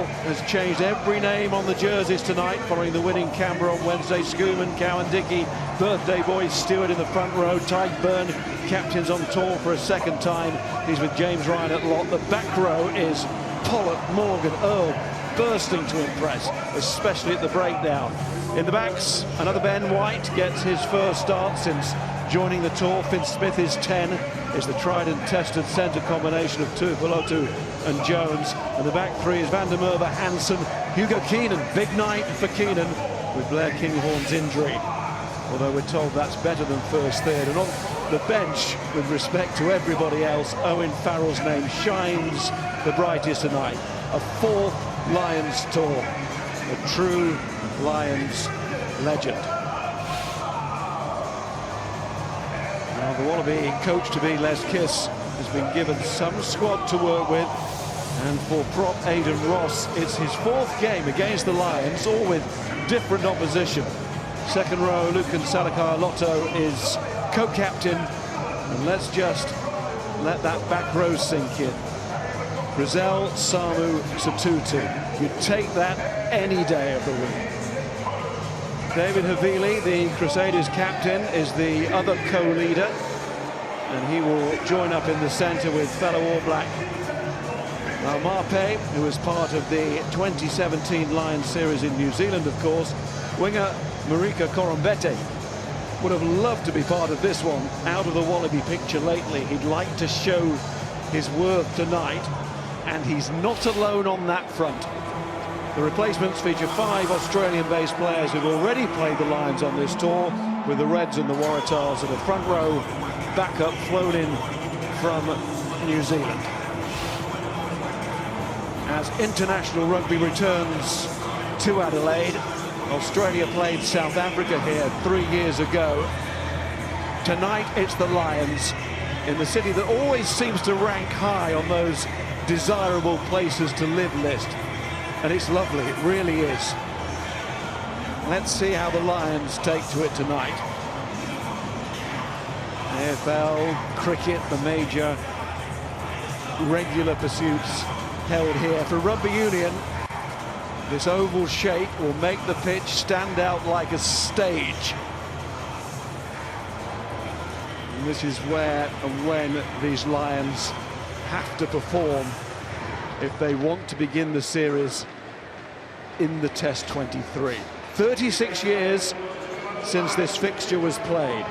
Invitational has changed every name on the jerseys tonight following the winning Canberra on Wednesday. Schoeman, Cowan, Dickey, birthday boy Stewart in the front row. Tyburn, captain's on tour for a second time. He's with James Ryan at lock. The back row is Pollock, Morgan, Earl, bursting to impress, especially at the breakdown. In the backs, another Ben White gets his first start since joining the tour. Finn Smith is 10, is the tried and tested centre combination of Tuipulotu and Jones. And the back three is Van der Merwe, Hansen, Hugo Keenan. Big night for Keenan with Blair Kinghorn's injury. Although we're told that's better than first third. And on the bench, with respect to everybody else, Owen Farrell's name shines the brightest tonight. A fourth Lions tour, a true Lions legend. Now the Wallaby coach-to-be Les Kiss has been given some squad to work with, and for prop Aidan Ross, it's his fourth game against the Lions, all with different opposition. Second row, Lucan Salakar-Lotto is co-captain, and let's just let that back row sink in. Brazil, Samu, Satutu. You'd take that any day of the week. David Havili, the Crusaders captain, is the other co-leader, and he will join up in the centre with fellow All Black Now Marpe, who was part of the 2017 Lions series in New Zealand, of course. Winger Marika Korombete would have loved to be part of this one. Out of the Wallaby picture lately, he'd like to show his worth tonight, and he's not alone on that front. The replacements feature 5 Australian-based players who've already played the Lions on this tour, with the Reds and the Waratahs at the front row, backup flown in from New Zealand. As international rugby returns to Adelaide, Australia played South Africa here 3 years ago. Tonight it's the Lions in the city that always seems to rank high on those desirable places to live list. And it's lovely, it really is. Let's see how the Lions take to it tonight. AFL, cricket, the major regular pursuits held here. For rugby union, this oval shape will make the pitch stand out like a stage. And this is where and when these Lions have to perform if they want to begin the series in the Test 23. 36 years since this fixture was played.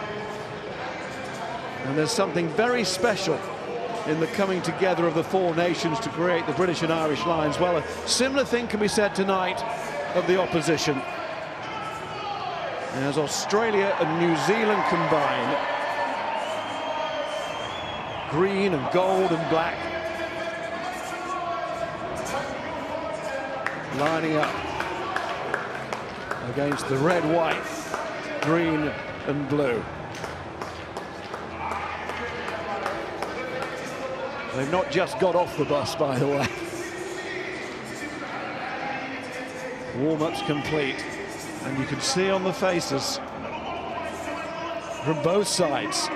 And there's something very special in the coming together of the 4 nations to create the British and Irish Lions. Well, a similar thing can be said tonight of the opposition, as Australia and New Zealand combine. Green and gold and black, lining up against the red, white, green and blue. They've not just got off the bus, by the way. Warm-ups complete, and you can see on the faces from both sides.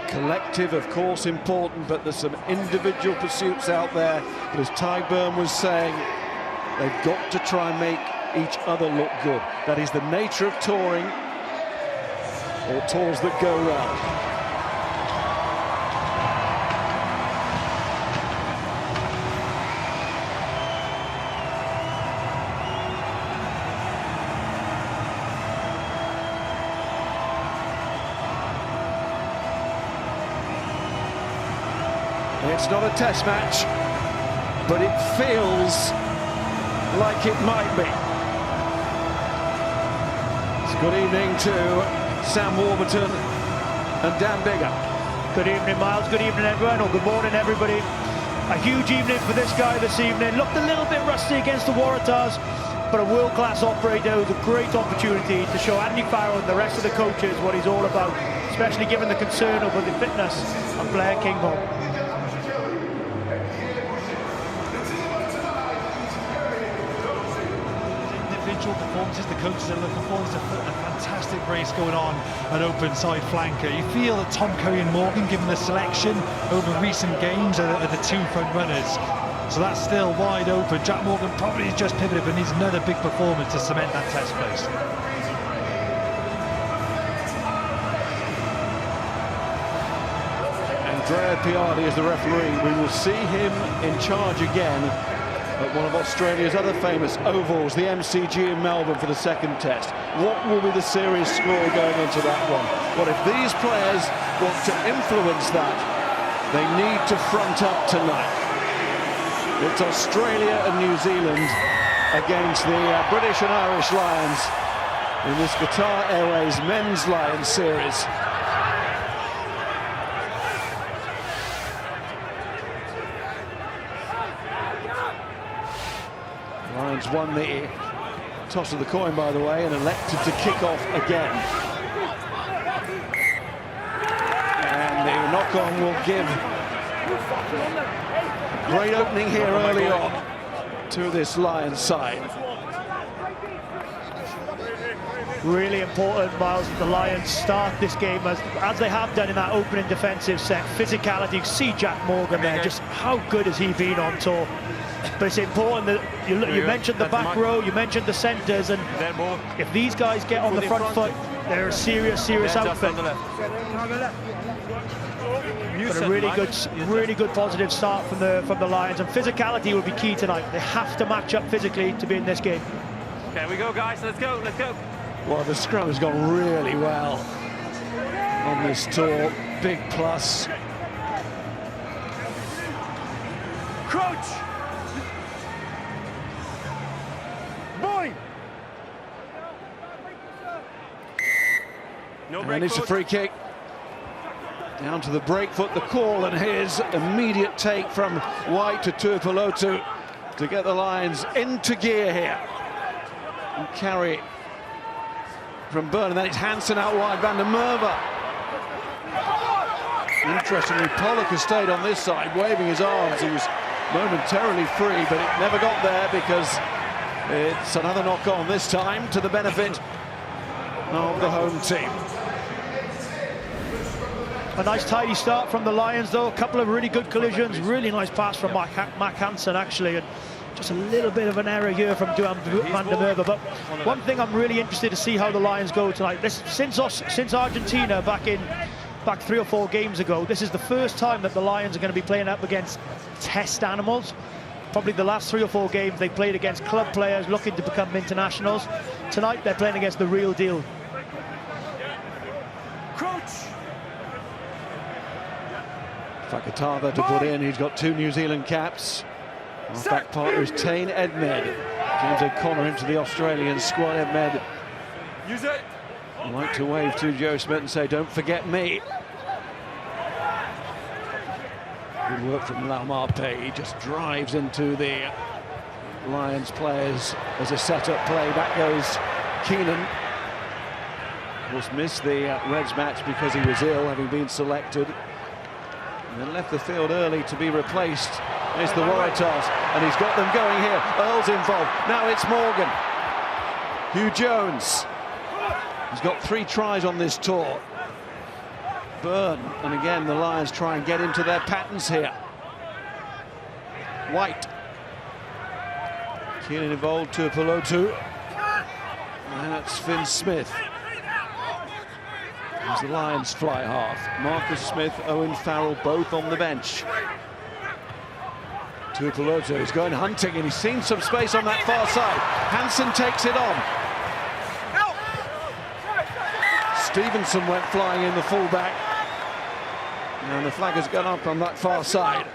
Collective, of course, important, but there's some individual pursuits out there. But as Tyburn was saying, they've got to try and make each other look good. That is the nature of touring, or tours that go well. It's not a test match, but it feels like it might be. So good evening to Sam Warburton and Dan Bigger. Good evening, Miles. Good evening, everyone. Or good morning, everybody. A huge evening for this guy this evening. Looked a little bit rusty against the Waratahs, but a world-class operator with a great opportunity to show Andy Farrell and the rest of the coaches what he's all about, especially given the concern over the fitness of Blair Kinghorn. Performances the coaches are looking for. There's a fantastic race going on at open side flanker. You feel that Tom Curry and Morgan, given the selection over recent games, are the 2 front runners. So that's still wide open. Jack Morgan probably just pivoted, but needs another big performance to cement that test place. Andrea Piardi is the referee. We will see him in charge again at one of Australia's other famous ovals, the MCG in Melbourne, for the second test. What will be the series score going into that one? Well, if these players want to influence that, they need to front up tonight. It's Australia and New Zealand against the British and Irish Lions in this Qatar Airways Men's Lions series. Lions won the toss of the coin, by the way, and elected to kick off again. And the knock-on will give a great opening here early on to this Lions side. Really important, Miles, that the Lions start this game as they have done in that opening defensive set. Physicality, you see Jack Morgan there, just how good has he been on tour. But it's important that you mentioned the back row, you mentioned the centres, and if these guys get on the front foot, they're a serious outfit. But a really good positive start from the Lions, and physicality will be key tonight. They have to match up physically to be in this game. There we go, guys. Let's go. Well, the scrum has gone really well on this tour. Big plus. Crouch. Boy. No break. And it's a free kick. Down to the break foot, the call, and here's immediate take from White to Tuipulotu to get the Lions into gear here. And carry from Byrne, and then it's Hansen out wide, Van der Merwe. Interestingly, Pollock has stayed on this side, waving his arms. He was momentarily free, but it never got there because it's another knock-on, this time to the benefit of the home team. A nice tidy start from the Lions, though. A couple of really good collisions. Really nice pass from Mac Hansen, actually. And just a little bit of an error here from Van der Merwe. But one thing I'm really interested to see how the Lions go tonight. Since Argentina back 3 or 4 games ago, this is the first time that the Lions are going to be playing up against test animals. Probably the last 3 or 4 games they played against club players looking to become internationals. Tonight they're playing against the real deal. Crouch. Fakatava to put in. He's got 2 New Zealand caps. Our back partner is Tane Edmed. James O'Connor into the Australian squad. Edmed Use it. would like to wave to Joe Smith and say, "Don't forget me." Good work from Laumarpe. He just drives into the Lions players as a set-up play. Back goes Keenan. Of course, missed the Reds match because he was ill, having been selected. And then left the field early to be replaced. It's the Waratahs, and he's got them going here. Earl's involved. Now it's Morgan. Hugh Jones. He's got 3 tries on this tour. Byrne, and again the Lions try and get into their patterns here. White. Keenan involved, Tuipulotu. And that's Finn Smith. As the Lions fly half. Marcus Smith, Owen Farrell, both on the bench. Tuipulotu is going hunting, and he's seen some space on that far side. Hansen takes it on. Stevenson went flying in, the fullback. And the flag has gone up on that far side.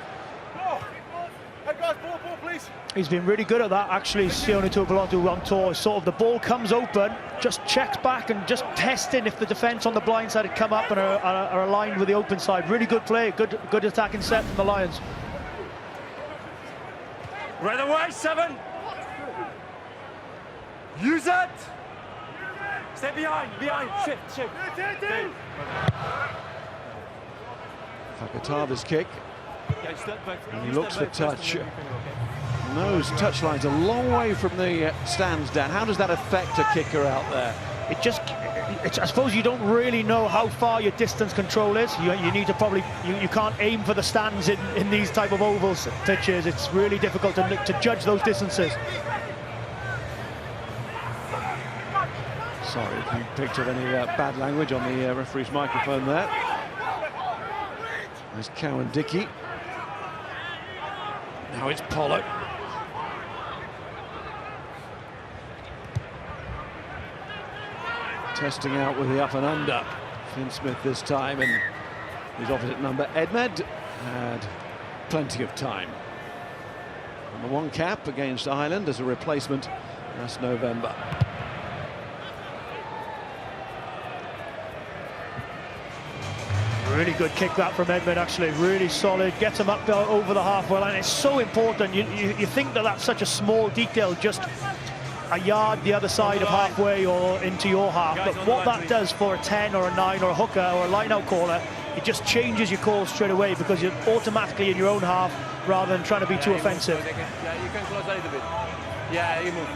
He's been really good at that, actually. Sione Tuipulotu on tour. Sort of the ball comes open, just checks back and just testing if the defence on the blind side had come up and are aligned with the open side. Really good play, good attacking set from the Lions. Right away, 7. Use it. Stay behind. Shift. Fakatava's kick. And he looks for touch. Those touch lines a long way from the stands, Dan. How does that affect a kicker out there? It just I suppose you don't really know how far your distance control is. You need to probably, you can't aim for the stands in these type of ovals pitches. It's really difficult to judge those distances. Sorry if you picked up any bad language on the referee's microphone there. There's Cowan Dickey. Now it's Pollock. Testing out with the up and under. Finn Smith this time, and his opposite number, Edmed, had plenty of time. Number 1 cap against Ireland as a replacement last November. Really good kick that from Edmed, actually, really solid, gets him up over the halfway line. It's so important. You think that that's such a small detail, just a yard the other side of halfway or into your half, but what that does for a 10 or a 9 or a hooker or a line-out caller, it just changes your call straight away because you're automatically in your own half rather than trying to be too offensive. Yeah, you can close a little bit. Yeah, you move.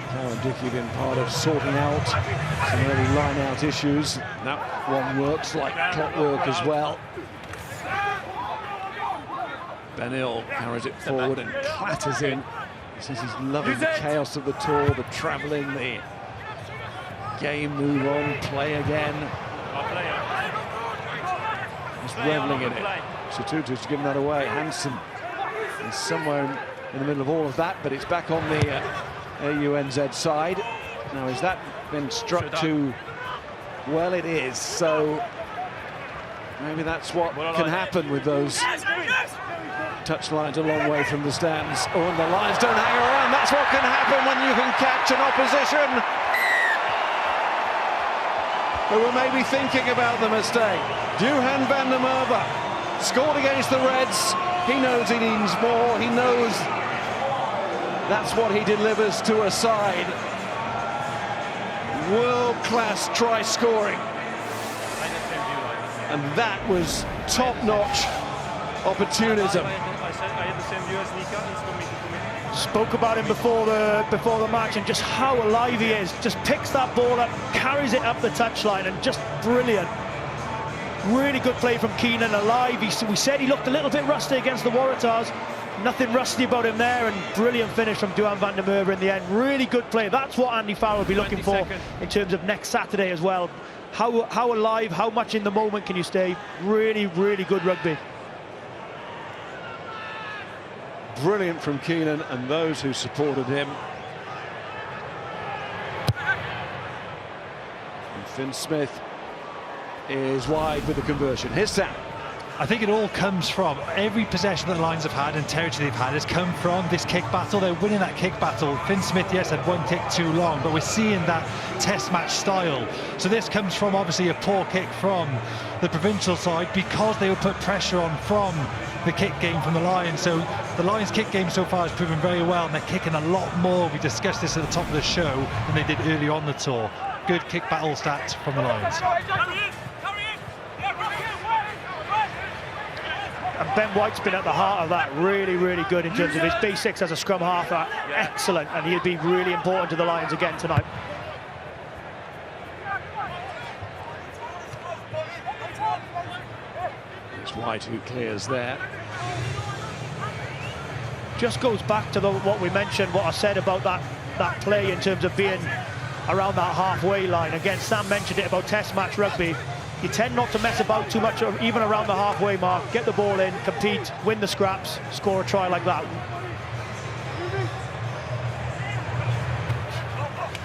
Cowan Dickey been part of sorting out some early line-out issues. That one works like clockwork as well. Benil carries it forward and clatters in. He says he's loving the chaos of the tour, the travelling, the game, move on, play again. He's reveling in it. Satutu's given that away. Hansen is somewhere in the middle of all of that, but it's back on the AUNZ side. Now, has that been struck too well? It is, so maybe that's what can happen with those touch lines a long way from the stands. Oh, and the lines don't hang around. That's what can happen when you can catch an opposition who were maybe thinking about the mistake. Johan van der Merwe scored against the Reds. He knows he needs more. He knows that's what he delivers to a side. World-class try scoring. And that was top-notch opportunism. Spoke about him before the match and just how alive he is. Just picks that ball up, carries it up the touchline, and just brilliant. Really good play from Keenan, alive. We said he looked a little bit rusty against the Waratahs. Nothing rusty about him there, and brilliant finish from Johan van der Merwe in the end. Really good play. That's what Andy Farrell will be looking for in terms of next Saturday as well. How alive, how much in the moment can you stay? Really, really good rugby. Brilliant from Keenan and those who supported him. And Finn Smith is wide with the conversion. Here's Sam. I think it all comes from every possession that the Lions have had and territory they've had has come from this kick battle. They're winning that kick battle. Finn Smith, yes, had one kick too long, but we're seeing that test match style. So this comes from obviously a poor kick from the provincial side because they will put pressure on from the kick game from the Lions. So the Lions kick game so far has proven very well, and they're kicking a lot more. We discussed this at the top of the show than they did early on the tour. Good kick battle stats from the Lions. And Ben White's been at the heart of that. Really, really good in terms of his basics as a scrum half. Excellent, and he'll be really important to the Lions again tonight. It's White who clears there. Just goes back to what we mentioned, what I said about that play in terms of being around that halfway line. Again, Sam mentioned it about test match rugby. You tend not to mess about too much, even around the halfway mark. Get the ball in, compete, win the scraps, score a try like that.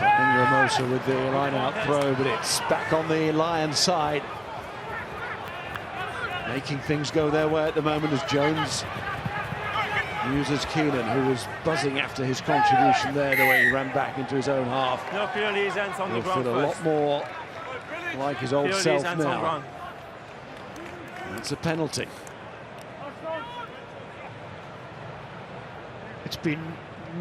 Ramosa with the line-out throw, but it's back on the Lions side. Making things go their way at the moment as Jones uses Keenan, who was buzzing after his contribution there, the way he ran back into his own half. No, Piardi, his hands on the ground. He'll feel a lot more like his old self now. It's a penalty. It's been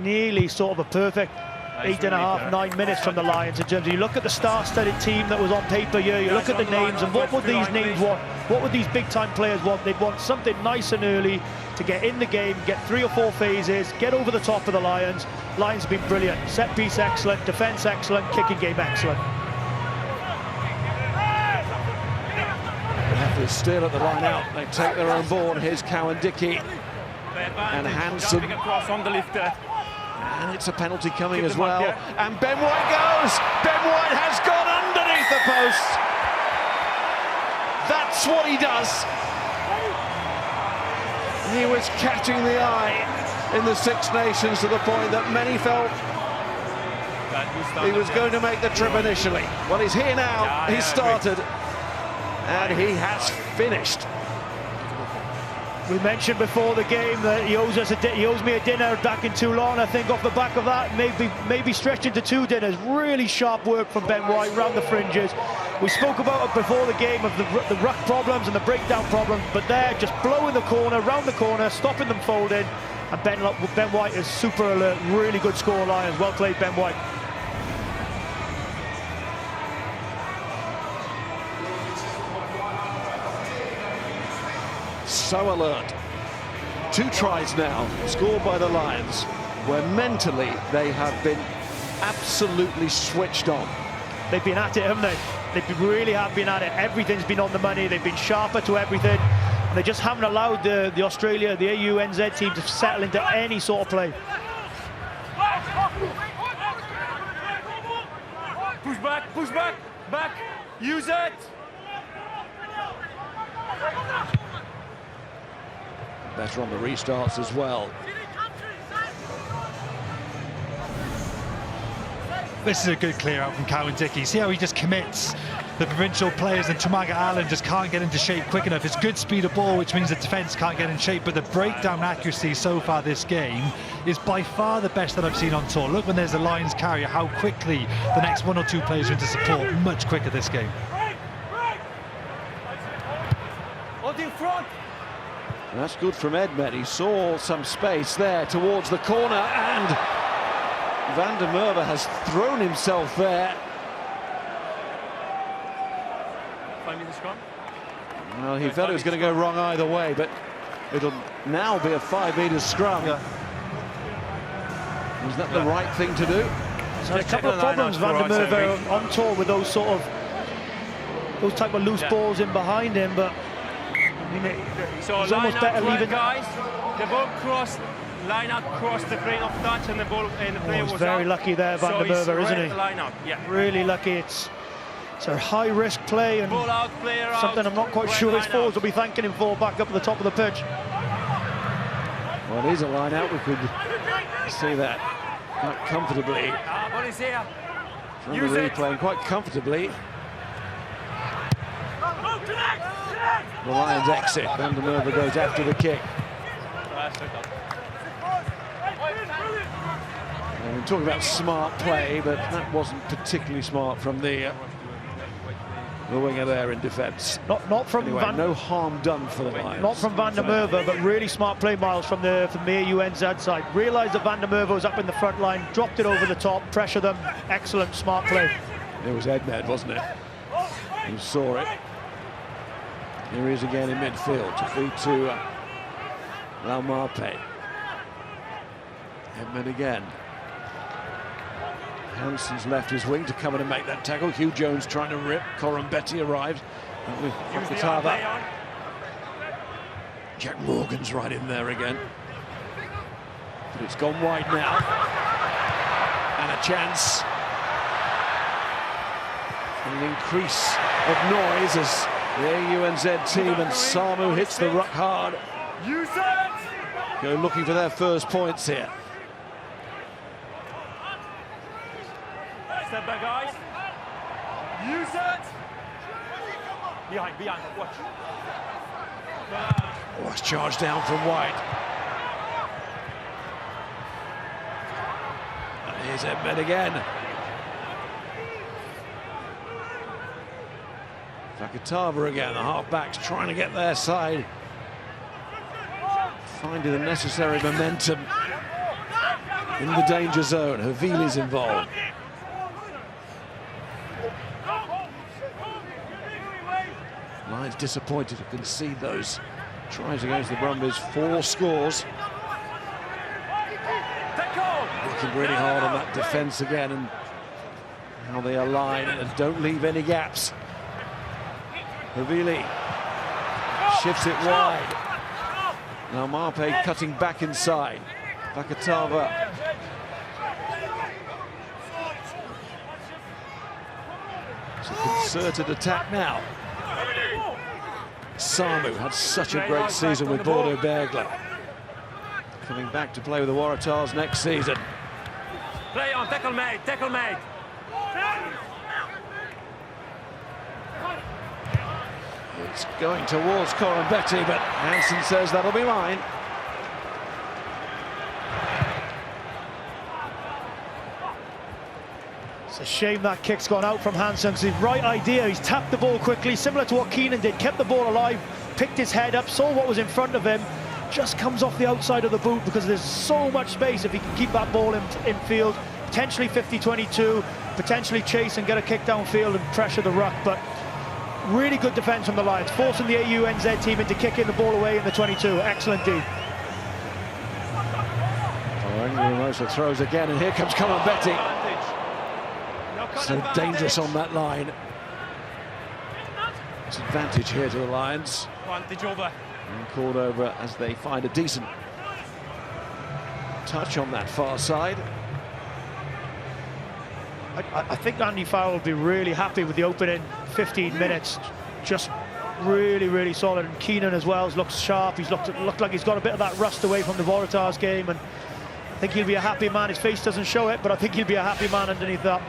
nearly sort of a perfect 8.5, 9 minutes from the Lions in terms of, you look at the star-studded team that was on paper here, you look at the names, and what would these names want? What would these big-time players want? They'd want something nice and early to get in the game, get 3 or 4 phases, get over the top of the Lions. Lions have been brilliant. Set piece excellent, defence excellent, kicking game excellent. They're still at the line out. They take their own ball. Here's Cowan Dickey and Hansen. Across on the lifter. And it's a penalty coming as well. And Ben White goes. Ben White has gone underneath the post. That's what he does. He was catching the eye in the Six Nations to the point that many felt he was going to make the trip initially. Well, he's here now. He started. And he has finished. We mentioned before the game that he owes me a dinner back in Toulon. I think off the back of that, maybe stretched into 2 dinners. Really sharp work from Ben White round the fringes. We spoke about it before the game of the ruck problems and the breakdown problems, but there, just blowing the corner, round the corner, stopping them folding. And Ben White is super alert. Really good score, Lions. Well played, Ben White. So alert. 2 tries now scored by the Lions, where mentally they have been absolutely switched on. They've been at it, haven't they? They really have been at it. Everything's been on the money. They've been sharper to everything. And they just haven't allowed the Australia, the AUNZ team to settle into any sort of play. Push back, back. Use it. Better on the restarts as well. This is a good clear out from Cowan Dickey. See how he just commits the provincial players, and Tumaga Allen just can't get into shape quick enough. It's good speed of ball, which means the defence can't get in shape, but the breakdown accuracy so far this game is by far the best that I've seen on tour. Look when there's a Lions carrier, how quickly the next 1 or 2 players are into support, much quicker this game. Out in front. And that's good from Edmed. He saw some space there towards the corner, and Van der Merwe has thrown himself there. 5 minutes scrum. Well, he felt it was going to go wrong either way, but it'll now be a 5-metre scrum. Yeah. Was that the right thing to do? He's had a couple of problems, Van der Merwe, on tour with those type of loose balls in behind him, but I mean, so it's almost better leaving. Guys, the ball crossed, line out, crossed the plane of touch, and the ball and the player was very out. lucky there, Van der Merwe, isn't he? Line out, yeah. Really lucky. It's a high-risk play, and ball out, player something out, I'm not quite sure his forwards will be thanking him for back up at the top of the pitch. Well, it is a line out. We could see that quite comfortably. Ball is here. From the replay, and quite comfortably. The Lions exit. Van der Merwe goes after the kick. And we're talking about smart play, but that wasn't particularly smart from the winger there in defence. Not from anyway, no harm done for the Lions. Not from Van der Merwe, but really smart play, Miles, from the AUNZ side. Realised that Van der Merwe was up in the front line, dropped it over the top, pressure them. Excellent, smart play. It was Edmed, wasn't it? You saw it. Here he is again in midfield to feed to Laumarpe. Edmed again. Hansen's left his wing to come in and make that tackle. Hugh Jones trying to rip. Coram Betty arrives. Jack Morgan's right in there again. But it's gone wide now. And a chance. An increase of noise as the AUNZ team and Samu hits the ruck hard. Go looking for their first points here. Step back, guys. Use it. Behind, watch. Oh, it's charged down from White. And here's Edmed again. Fakatava again, the half-backs trying to get their side. Finding the necessary momentum in the danger zone. Havili's involved. Lions disappointed to concede those tries against the Brumbies. 4 scores. Working really hard on that defence again, and how they align and don't leave any gaps. Havili shifts it wide. Now Marpe cutting back inside. Vakatava. It's a concerted attack now. Samu had such a great season with Bordeaux Bergler. Coming back to play with the Waratahs next season. Play on, tackle mate, tackle mate. It's going towards Corin Betty, but Hansen says that'll be mine. It's a shame that kick's gone out from Hansen. It's his right idea. He's tapped the ball quickly, similar to what Keenan did. Kept the ball alive, picked his head up, saw what was in front of him. Just comes off the outside of the boot because there's so much space if he can keep that ball in field. Potentially 50-22, potentially chase and get a kick downfield and pressure the ruck. But really good defence from the Lions, forcing the AUNZ team into kicking the ball away in the 22. Excellent D. Ramosa throws again, and here comes Corin Betty. So dangerous on that line. It's advantage here to the Lions. Advantage over. And called over as they find a decent touch on that far side. I think Andy Farrell will be really happy with the opening 15 minutes. Just really, really solid. And Keenan as well looks sharp. He's looked like he's got a bit of that rust away from the Waratahs game, and I think he'll be a happy man. His face doesn't show it, but I think he'll be a happy man underneath that.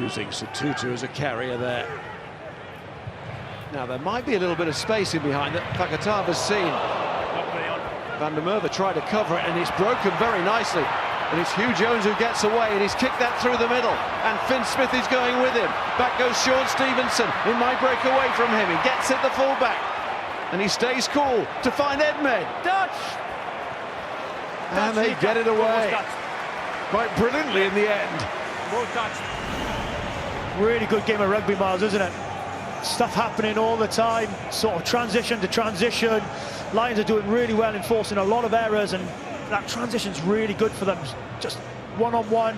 Using Satutu as a carrier there. Now there might be a little bit of space in behind that Vakatava's seen. Van der Merwe tried to cover it, and it's broken very nicely. And it's Hugh Jones who gets away, and he's kicked that through the middle. And Finn Smith is going with him. Back goes Sean Stevenson. It might break away from him. He gets it, the fullback. And he stays cool to find Edmed. Touch! And they get it away. Quite brilliantly in the end. Ball touched. Really good game of rugby, Miles, isn't it? Stuff happening all the time, sort of transition to transition. Lions are doing really well in forcing a lot of errors, and that transition's really good for them. Just one-on-one,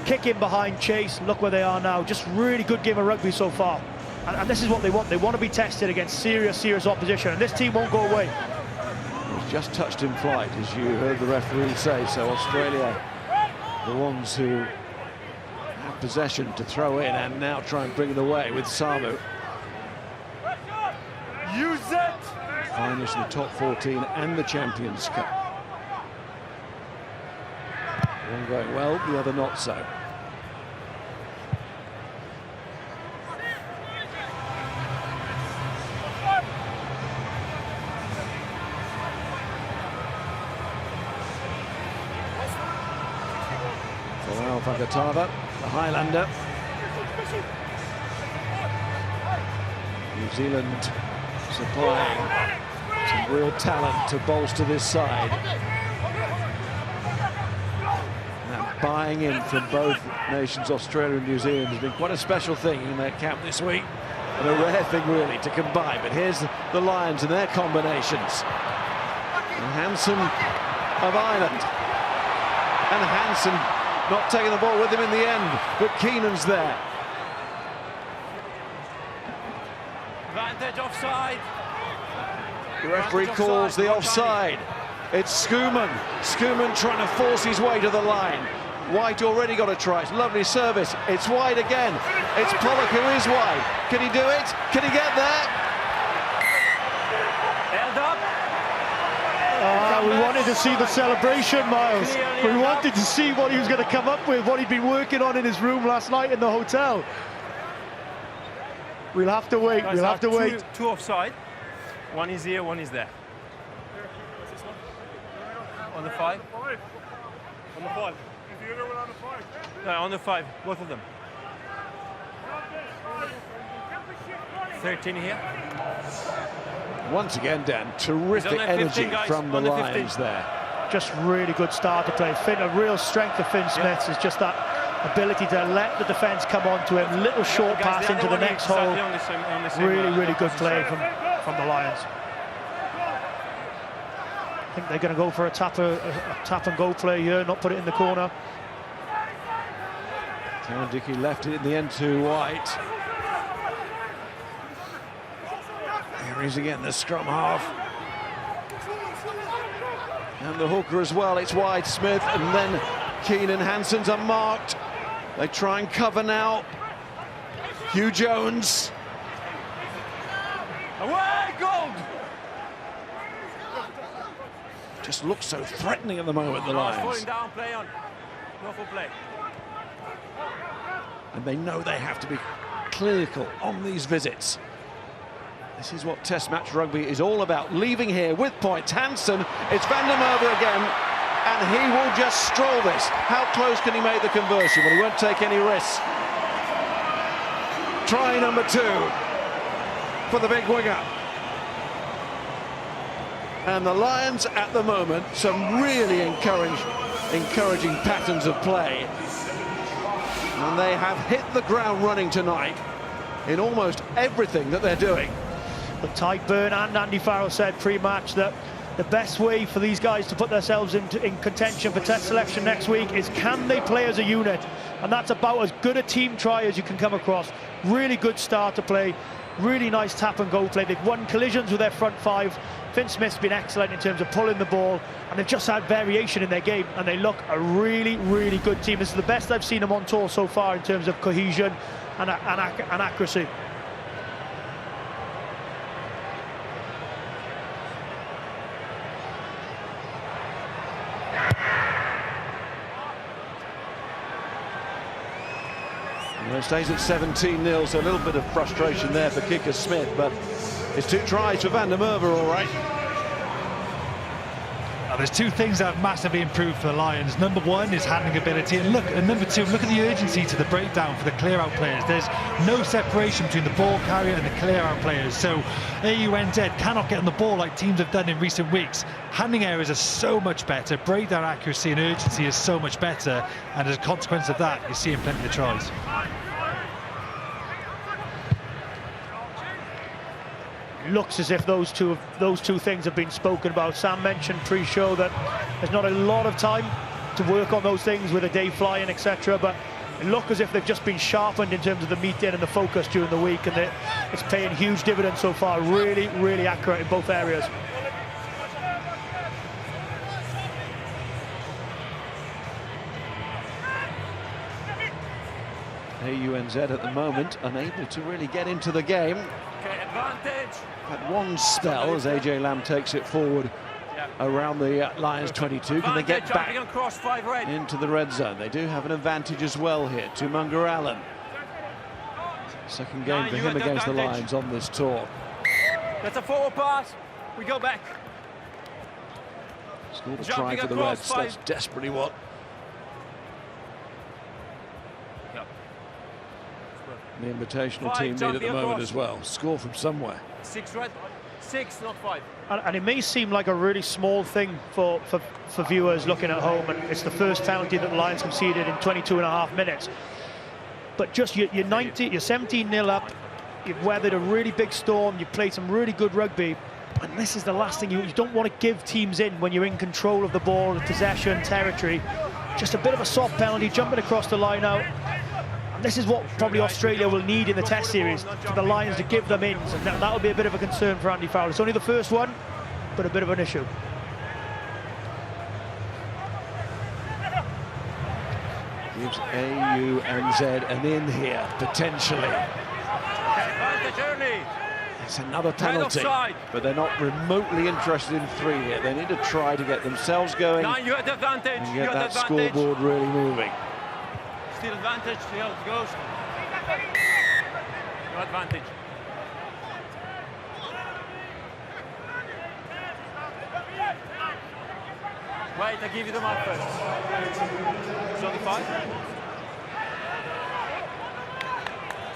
kick in behind, chase. Look where they are now. Just really good game of rugby so far. And this is what they want. They want to be tested against serious opposition, and this team won't go away. He's just touched in flight, as you heard the referee say. So Australia, the ones who have possession to throw in and now try and bring it away with Samu. Use it! Finalists in the top 14 and the Champions Cup. One going well, the other not so. For Vakatava, the Highlander. New Zealand supplying some real talent to bolster this side. Now buying in from both nations, Australia and New Zealand, has been quite a special thing in their camp this week, and a rare thing really to combine. But here's the Lions and their combinations. And Hansen of Ireland, and Hansen not taking the ball with him in the end, but Keenan's there. Advantage offside. The referee calls the offside. It's Schoeman. Schoeman trying to force his way to the line. White already got a try. It's a lovely service. It's wide again. It's Pollock who is wide. Can he do it? Can he get there? Held up. We wanted to see the celebration, Miles. We wanted to see what he was going to come up with, what he'd been working on in his room last night in the hotel. We'll have to wait. We'll have to wait. Two offside. One is here, one is there. On the 5. On the 5. Is the other one on the 5? No, on the 5, both of them. 13 here. Once again, Dan, terrific energy from the Lions there. Just really good start to play. Finn, a real strength of Finn Smith's is just that ability to let the defence come onto him. Little short pass into the next hole. Really good play from the Lions. I think they're going to go for a tap and go play here, not put it in the corner. Piardi left it in the end to White. Here he's again, the scrum half. And the hooker as well. It's White, Smith, and then Keenan Hansen's unmarked. They try and cover now. Hugh Jones. Away, gold! Just looks so threatening at the moment, the Lions. Falling down, play on. No full play. And they know they have to be clinical on these visits. This is what Test match rugby is all about. Leaving here with points. Hansen, it's Van der Merwe again, and he will just stroll this. How close can he make the conversion? Well, he won't take any risks. Try number 2 for the big winger. And the Lions at the moment, some really encouraging patterns of play. And they have hit the ground running tonight in almost everything that they're doing. But Ty Byrne and Andy Farrell said pre-match that the best way for these guys to put themselves in contention for Test selection next week is can they play as a unit? And that's about as good a team try as you can come across. Really good start to play, really nice tap and go play. They've won collisions with their front 5. Finn Smith's been excellent in terms of pulling the ball, and they've just had variation in their game, and they look a really good team. This is the best I've seen them on tour so far in terms of cohesion and accuracy. Well, it stays at 17-0, so a little bit of frustration there for kicker Smith, but it's 2 tries for Van der Merwe, all right. Now, there's 2 things that have massively improved for the Lions. Number 1 is handling ability, and number 2, look at the urgency to the breakdown for the clear-out players. There's no separation between the ball carrier and the clear-out players, so AUNZ cannot get on the ball like teams have done in recent weeks. Handling areas are so much better, breakdown accuracy and urgency is so much better, and as a consequence of that, you're seeing plenty of tries. Looks as if those two things have been spoken about. Sam mentioned pre-show that there's not a lot of time to work on those things with a day flying, etc. But it looks as if they've just been sharpened in terms of the meeting and the focus during the week, and it's paying huge dividends so far. Really accurate in both areas. AUNZ at the moment unable to really get into the game. Okay, advantage. Had one spell as AJ Lamb takes it forward around the Lions 22. Can they get back across 5 red. into the red zone? They do have an advantage as well here to Munga Allen. Second game for him against the Lions on this tour. That's a forward pass. We go back. Scored a try for the Reds. That's desperately what. The Invitational team need at the moment as well. Score from somewhere. 6 red. 6, not 5. And it may seem like a really small thing for viewers looking at home, and it's the first penalty that the Lions conceded in 22.5 minutes. But just you're 17-0 up. You've weathered a really big storm. You've played some really good rugby, and this is the last thing you don't want to give teams in when you're in control of the ball, the possession, territory. Just a bit of a soft penalty, jumping across the line out. This is what probably Australia will need in the Test series, for the Lions to give them ins, and that'll be a bit of a concern for Andy Farrell. It's only the first one, but a bit of an issue. Gives AUNZ an in here, potentially. It's another penalty, but they're not remotely interested in 3 here. They need to try to get themselves going and get that scoreboard really moving. Still advantage, see how it goes. No advantage. Wait, I give you the mark first. It's only 5.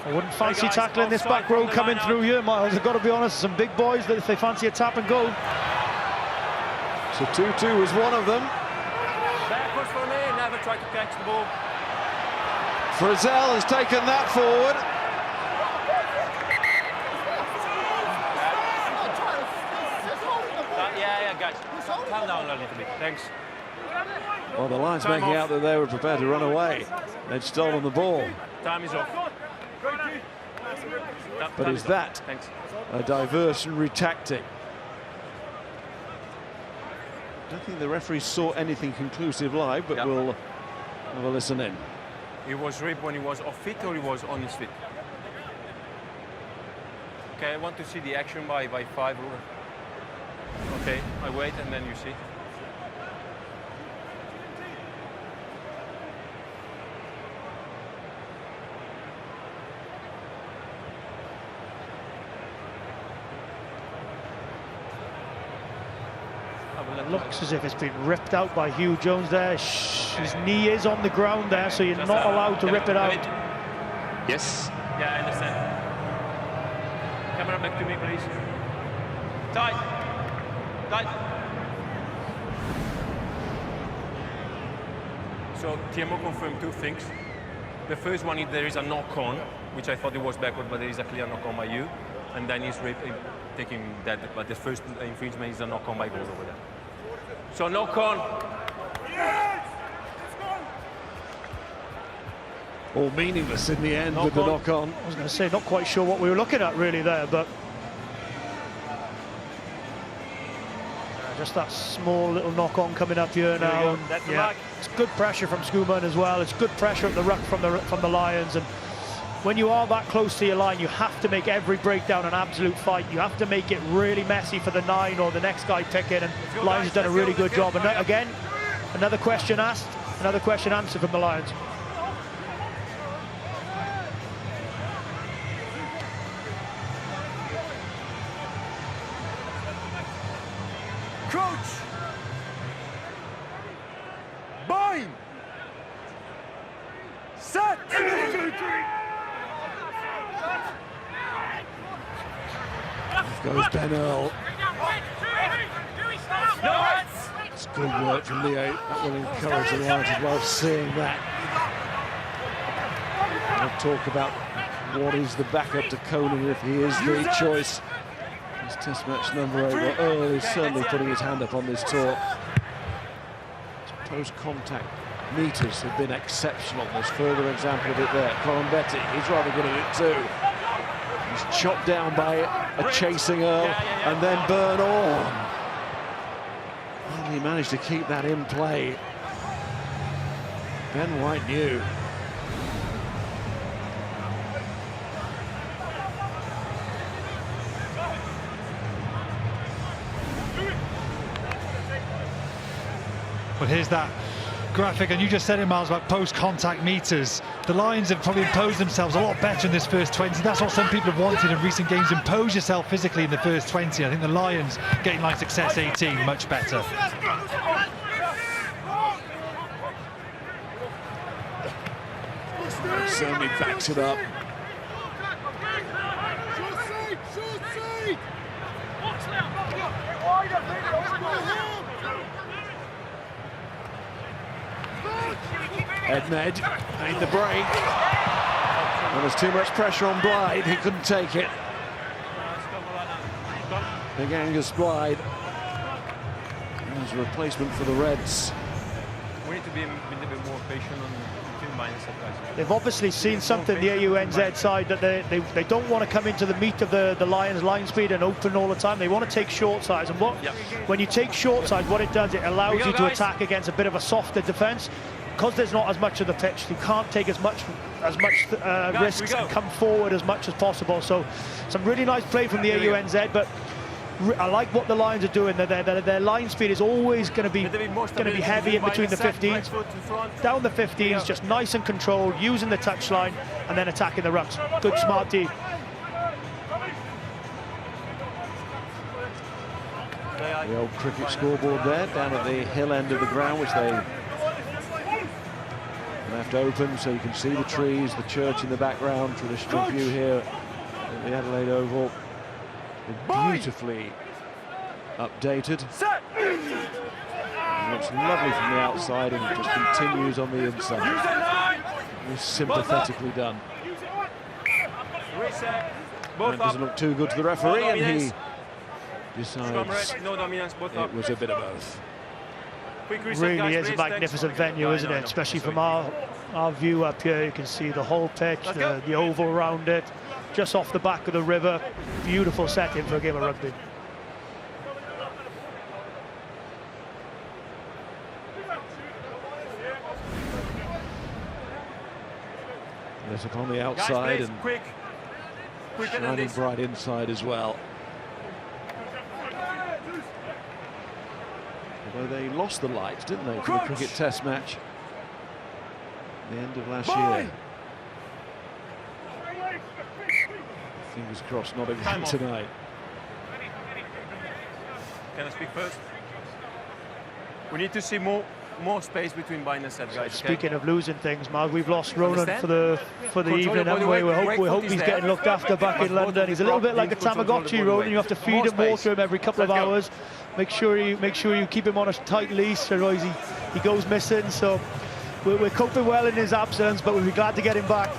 I wouldn't fancy tackling this back row coming through here, Miles. I've got to be honest, some big boys that if they fancy a tap and go. So 2-2 was one of them. Backwards for me, never try to catch the ball. Frizzell has taken that forward. Yeah, guys. Calm down a little bit. Thanks. Well, the Lions Time making off. out that they were prepared to run away. They'd stolen the ball. Time is off. But is that Thanks. a diversionary tactic? I don't think the referee saw anything conclusive live, but we'll have a listen in. He was ripped when he was off feet or he was on his feet? Okay, I want to see the action by 5. Okay, I wait and then you see. Looks as if it's been ripped out by Hugh Jones there. His knee is on the ground there, so you're not allowed to rip it out. Yes. Yeah, I understand. Camera back to me, please. Tight. Tight. So TMO confirmed 2 things. The first one is there is a knock on, which I thought it was backward, but there is a clear knock on by you. And then he's taking that, but the first infringement is a knock on by goal over there. So knock on. All meaningless in the end with the knock on. I was going to say, not quite sure what we were looking at really there, but just that small little knock on coming up here now. That's the back. It's good pressure from Schoeman as well. It's good pressure at the ruck from the Lions, and when you are that close to your line, you have to make every breakdown an absolute fight. You have to make it really messy for the 9 or the next guy picking, and Lions have done a really good job. And again, another question asked, another question answered from the Lions. Coach! Bind! Set! Goes Ben Earl. It's good work from the 8. That will encourage the Lions as well, seeing that. We'll talk about what is the backup to Conan if he is the choice. It's test match number 8. Well, Earl is certainly putting his hand up on this tour. His post-contact meters have been exceptional. There's further example of it there. Colombetti, he's rather good at it too. He's chopped down by a chasing Earl, and then Burn on. And he managed to keep that in play. Ben White knew. But here's that graphic, and you just said it, Miles, about post-contact meters. The Lions have probably imposed themselves a lot better in this first 20. That's what some people have wanted in recent games. Impose yourself physically in the first 20. I think the Lions getting line success 18 much better. Certainly backs it up. Edmed made the break. And there's too much pressure on Blythe. He couldn't take it. Big Angus Blythe as a replacement for the Reds. We need to be a little bit more patient on the 2 minus guys. They've obviously seen something, the AUNZ side, that they don't want to come into the meat of the Lions line speed and open all the time. They want to take short sides, and when you take short sides, what it does, it allows you to attack against a bit of a softer defence. Because there's not as much of the pitch, you can't take as much risks and come forward as much as possible. So some really nice play from the AUNZ, but I like what the Lions are doing. Their line speed is always going to be heavy in between the 15s. Down the 15s, just nice and controlled, using the touchline and then attacking the rucks. Good, smart D. The old cricket scoreboard there, down at the hill end of the ground, which they left open so you can see the trees, the church in the background, traditional view here at the Adelaide Oval. Beautifully updated. It looks lovely from the outside and it just continues on the inside. It's sympathetically done. And it doesn't look too good to the referee, and he decides it was a bit of both. Really is a magnificent venue, isn't it? Especially from our view up here, you can see the whole pitch, the oval around it, just off the back of the river. Beautiful setting for a game of rugby. Lit up on the outside and shining bright inside as well. Although they lost the lights, didn't they, for the cricket test match at the end of last year. Fingers crossed, not again tonight. Can I speak first? We need to see more space between bind and set, guys. Speaking of losing things, Mark, we've lost Ronan for the evening, haven't we? We hope he's getting looked after back in London. He's a little bit like a Tamagotchi, Ronan. You have to feed and water him every couple of hours. Make sure you keep him on a tight leash, otherwise he goes missing. So we're coping well in his absence, but we'll be glad to get him back.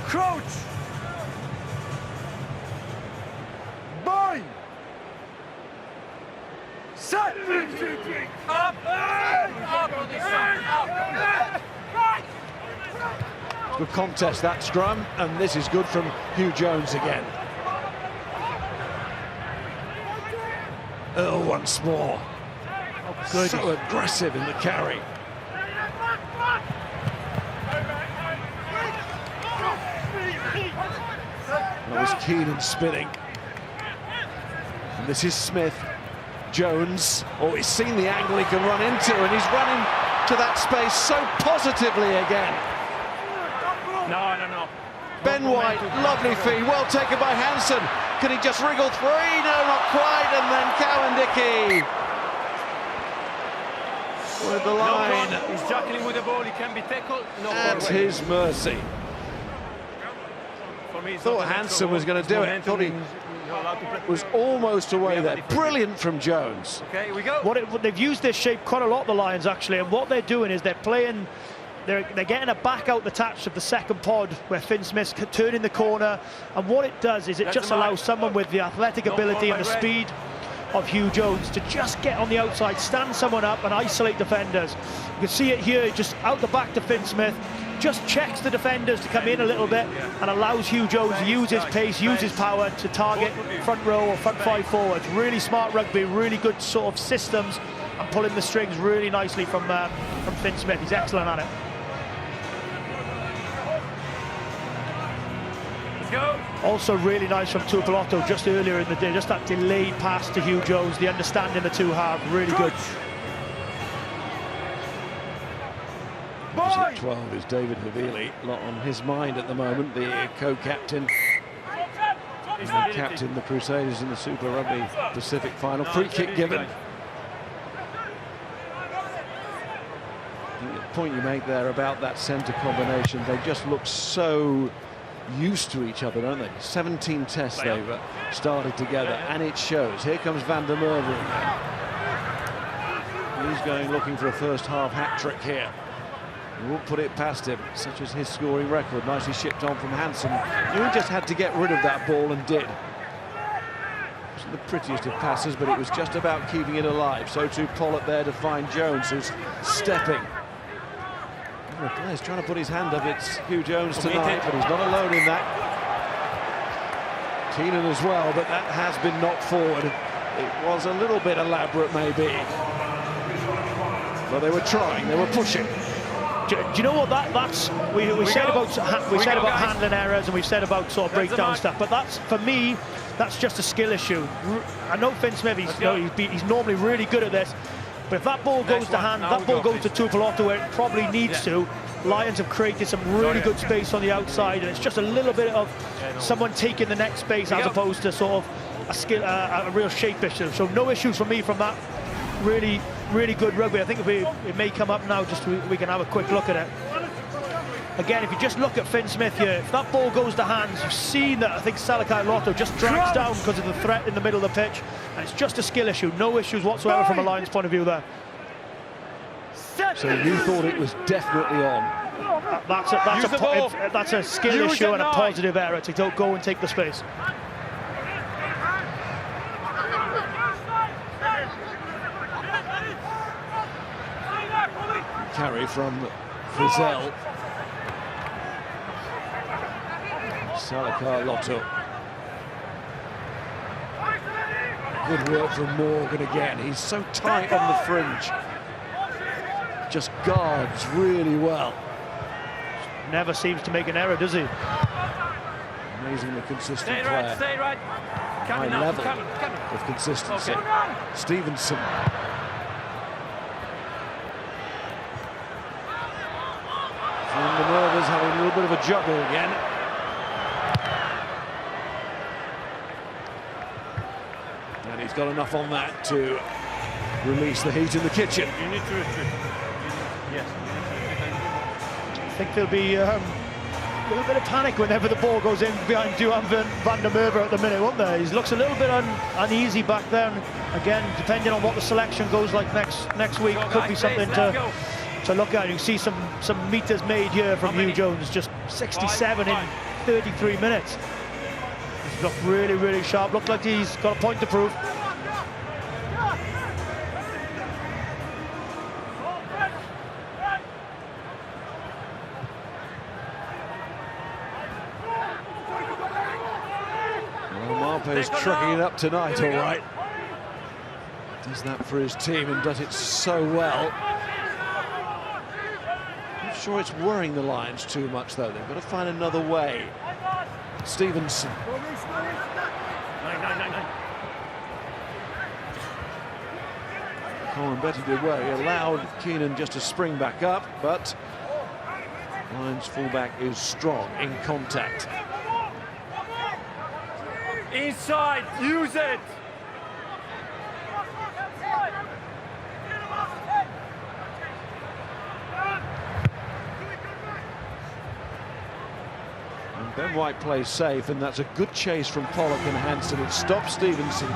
Crouch! Bind! Set! Up! Good contest, that scrum, and this is good from Hugh Jones again. Earl once more. Good. So aggressive in the carry. That was keen and spinning. And this is Smith. Jones, oh, he's seen the angle he can run into, and he's running to that space so positively again. No. Ben White, lovely feed, well taken by Hansen. Can he just wriggle free? No, not quite, and then Cowan-Dickey with the line. He's juggling with the ball, he can be tackled. At his mercy. Thought Hansen was going to do it. Thought he was almost away there. Brilliant from Jones. Okay, here we go. They've used this shape quite a lot, the Lions, actually, and what they're doing is they're playing. They're getting a back out the touch of the second pod where Finn Smith's turning the corner, and what it does is it just allows someone with the athletic ability and the speed of Hugh Jones to just get on the outside, stand someone up and isolate defenders. You can see it here, just out the back to Finn Smith, just checks the defenders to come in a little bit and allows Hugh Jones to use his pace, use his power to target front row or front five forwards. Really smart rugby, really good sort of systems, and pulling the strings really nicely from Finn Smith. He's excellent at it. Also really nice from Tuipulotu just earlier in the day, just that delayed pass to Hugh Jones, the understanding the two have, really good. At 12 is David Havili, a lot on his mind at the moment, the co-captain. And the captain, the Crusaders in the Super Rugby Pacific final. Free kick given. I think the point you make there about that centre combination, they just look so used to each other, don't they? 17 tests they've started together, and it shows. Here comes Van der Merwe again. He's going looking for a first half hat-trick here. He won't put it past him, such as his scoring record. Nicely shipped on from Hansen. He just had to get rid of that ball and did. Wasn't the prettiest of passes, but it was just about keeping it alive. So too Pollock there to find Jones, who's stepping. The player's trying to put his hand up. It's Hugh Jones tonight, but he's not alone in that. Keenan as well, but that has been knocked forward. It was a little bit elaborate, maybe. But they were trying, they were pushing. Do you know what that's we said about handling errors, and we've said about sort of breakdown stuff, but that's, for me, that's just a skill issue. I know Finn Smith, he's normally really good at this, but if that ball goes to hand, that ball goes to Tuipulotu where it probably needs to, Lions have created some really good space on the outside, and it's just a little bit of someone taking the next space as opposed to sort of a real shape issue. So no issues for me from that. Really, really good rugby. I think it may come up now, just we can have a quick look at it. Again, if you just look at Finn Smith here, if that ball goes to hands, you've seen that I think Salakai Lotto just drags down because of the threat in the middle of the pitch, and it's just a skill issue. No issues whatsoever from a Lions point of view there. So you thought it was definitely on? That's a skill issue and a positive error to go and take the space. Carry from Frizzell. Salakar Lotto. Good work from Morgan again. He's so tight on the fringe. Just guards really well. Never seems to make an error, does he? Amazingly consistent Stay player. right, stay right. High level of consistency. Okay. Stevenson. And the Nervers having a little bit of a juggle again. And he's got enough on that to release the heat in the kitchen. You need to retreat. Yes. I think there'll be a little bit of panic whenever the ball goes in behind Duhan van der Merwe at the minute, won't there? He looks a little bit uneasy back there. And again, depending on what the selection goes like next week, could be something to look at. You see some meters made here from Hugh Jones, just 67 in 33 minutes. He's looked really, really sharp. Looked like he's got a point to prove. Marpe's trucking it up tonight, all right. Does that for his team and does it so well. Not sure it's worrying the Lions too much, though. They've got to find another way. Stevenson. Colin Betty did well. He allowed Keenan just to spring back up, but Lions fullback is strong in contact. Inside, use it. And Ben White plays safe, and that's a good chase from Pollock and Hansen. It stops Stevenson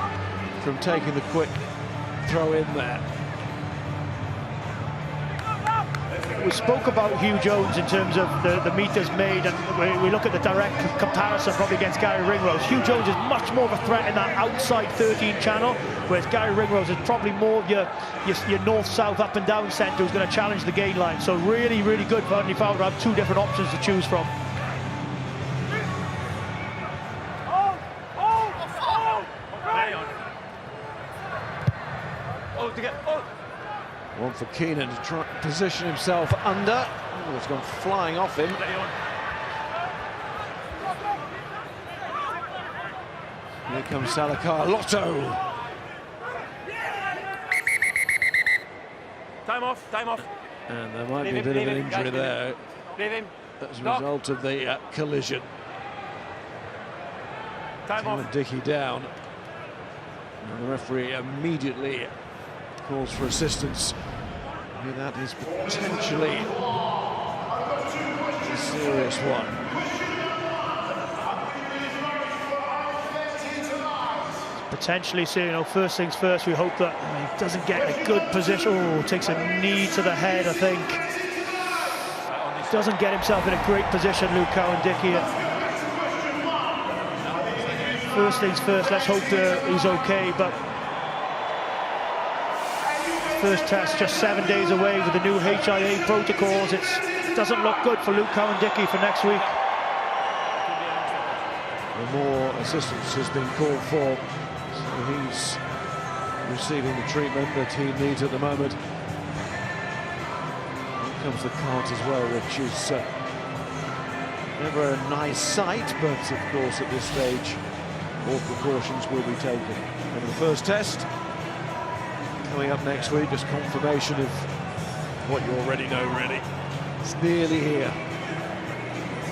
from taking the quick throw in there. We spoke about Hugh Jones in terms of the meters made, and we look at the direct comparison probably against Gary Ringrose. Hugh Jones is much more of a threat in that outside 13 channel, whereas Gary Ringrose is probably more of your north-south, up and down centre who's going to challenge the gain line. So really, really good for Andy Fowler to have two different options to choose from. One for Keenan to try position himself under. Oh, it's gone flying off him. Here comes Salakar Lotto. Time off, time off. And there might be a bit of an injury there as a result of the collision. Time off. Dickey down. And the referee immediately calls for assistance. That is potentially a serious one. Potentially, so, you know, first things first, we hope that he doesn't get a good position. Oh, takes a knee to the head, I think. Doesn't get himself in a great position, Luke Cowan-Dickey. First things first, let's hope that he's okay, but first test just 7 days away with the new HIA protocols. It doesn't look good for Luke Cowan-Dickey for next week. More assistance has been called for, so he's receiving the treatment that he needs at the moment. Here comes the cart as well, which is never a nice sight, but of course at this stage all precautions will be taken. And the first test coming up next week, just confirmation of what you already know, really. It's nearly here.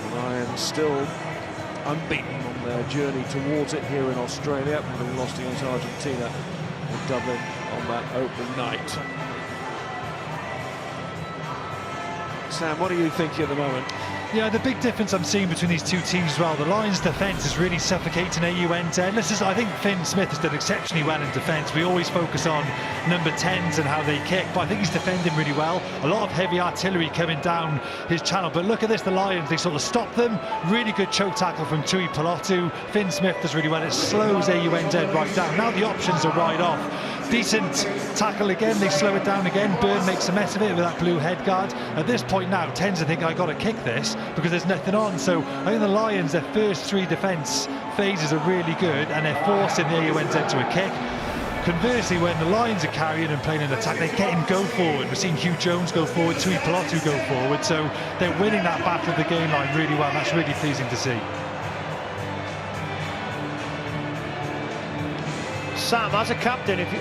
The Lions still unbeaten on their journey towards it here in Australia, having lost against Argentina in Dublin on that opening night. Sam, what are you thinking at the moment? Yeah, the big difference I'm seeing between these two teams as well, the Lions' defence is really suffocating AUNZ. I think Finn Smith has done exceptionally well in defence. We always focus on number 10s and how they kick, but I think he's defending really well. A lot of heavy artillery coming down his channel, but look at this, the Lions, they sort of stop them. Really good choke tackle from Tui Pilotu. Finn Smith does really well. It slows AUNZ right down. Now the options are right off. Decent tackle again, they slow it down again. Byrne makes a mess of it with that blue head guard. At this point now, tends to think, I got to kick this because there's nothing on. So I think the Lions, their first 3 defence phases are really good and they're forcing the AUNZ to a kick. Conversely, when the Lions are carrying and playing an attack, they're getting go forward. We're seeing Hugh Jones go forward, Tui Pilotu go forward. So they're winning that battle of the game line really well. That's really pleasing to see. Sam, as a captain, if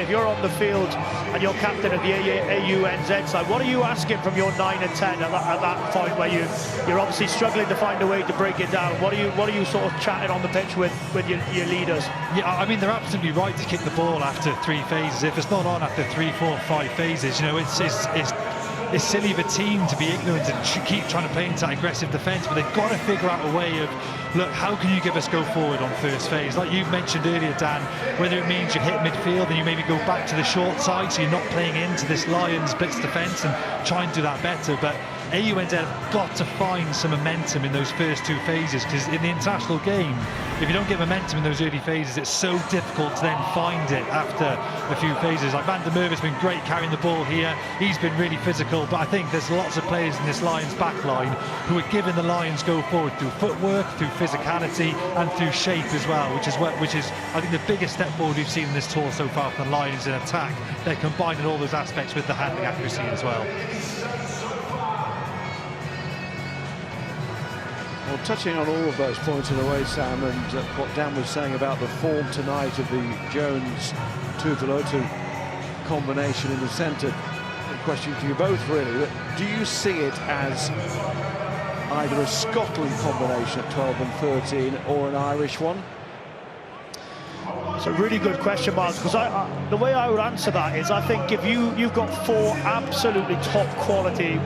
you're on the field and you're captain of the AUNZ side, what are you asking from your 9 and 10 at that point where you're obviously struggling to find a way to break it down? What are you sort of chatting on the pitch with your leaders? Yeah, I mean, they're absolutely right to kick the ball after 3 phases. If it's not on after 3, 4, 5 phases, you know, it's silly of a team to be ignorant and keep trying to play into that aggressive defence, but they've got to figure out a way of, look, how can you give us go forward on first phase? Like you mentioned earlier, Dan, whether it means you hit midfield and you maybe go back to the short side so you're not playing into this Lions blitz defence and try and do that better. But AUNZ have got to find some momentum in those first 2 phases, because in the international game, if you don't get momentum in those early phases, it's so difficult to then find it after a few phases. Like Van der Merwe's been great carrying the ball here. He's been really physical, but I think there's lots of players in this Lions back line who are giving the Lions go forward through footwork, through physicality and through shape as well, which is I think the biggest step forward we've seen in this tour so far from the Lions in attack. They're combining all those aspects with the handling accuracy as well. Well, touching on all of those points in a way, Sam, and what Dan was saying about the form tonight of the Jones-Tui Pilotu combination in the centre, a question to you both really, do you see it as either a Scotland combination at 12 and 13 or an Irish one? It's a really good question, Miles, because the way I would answer that is I think if you've got 4 absolutely top quality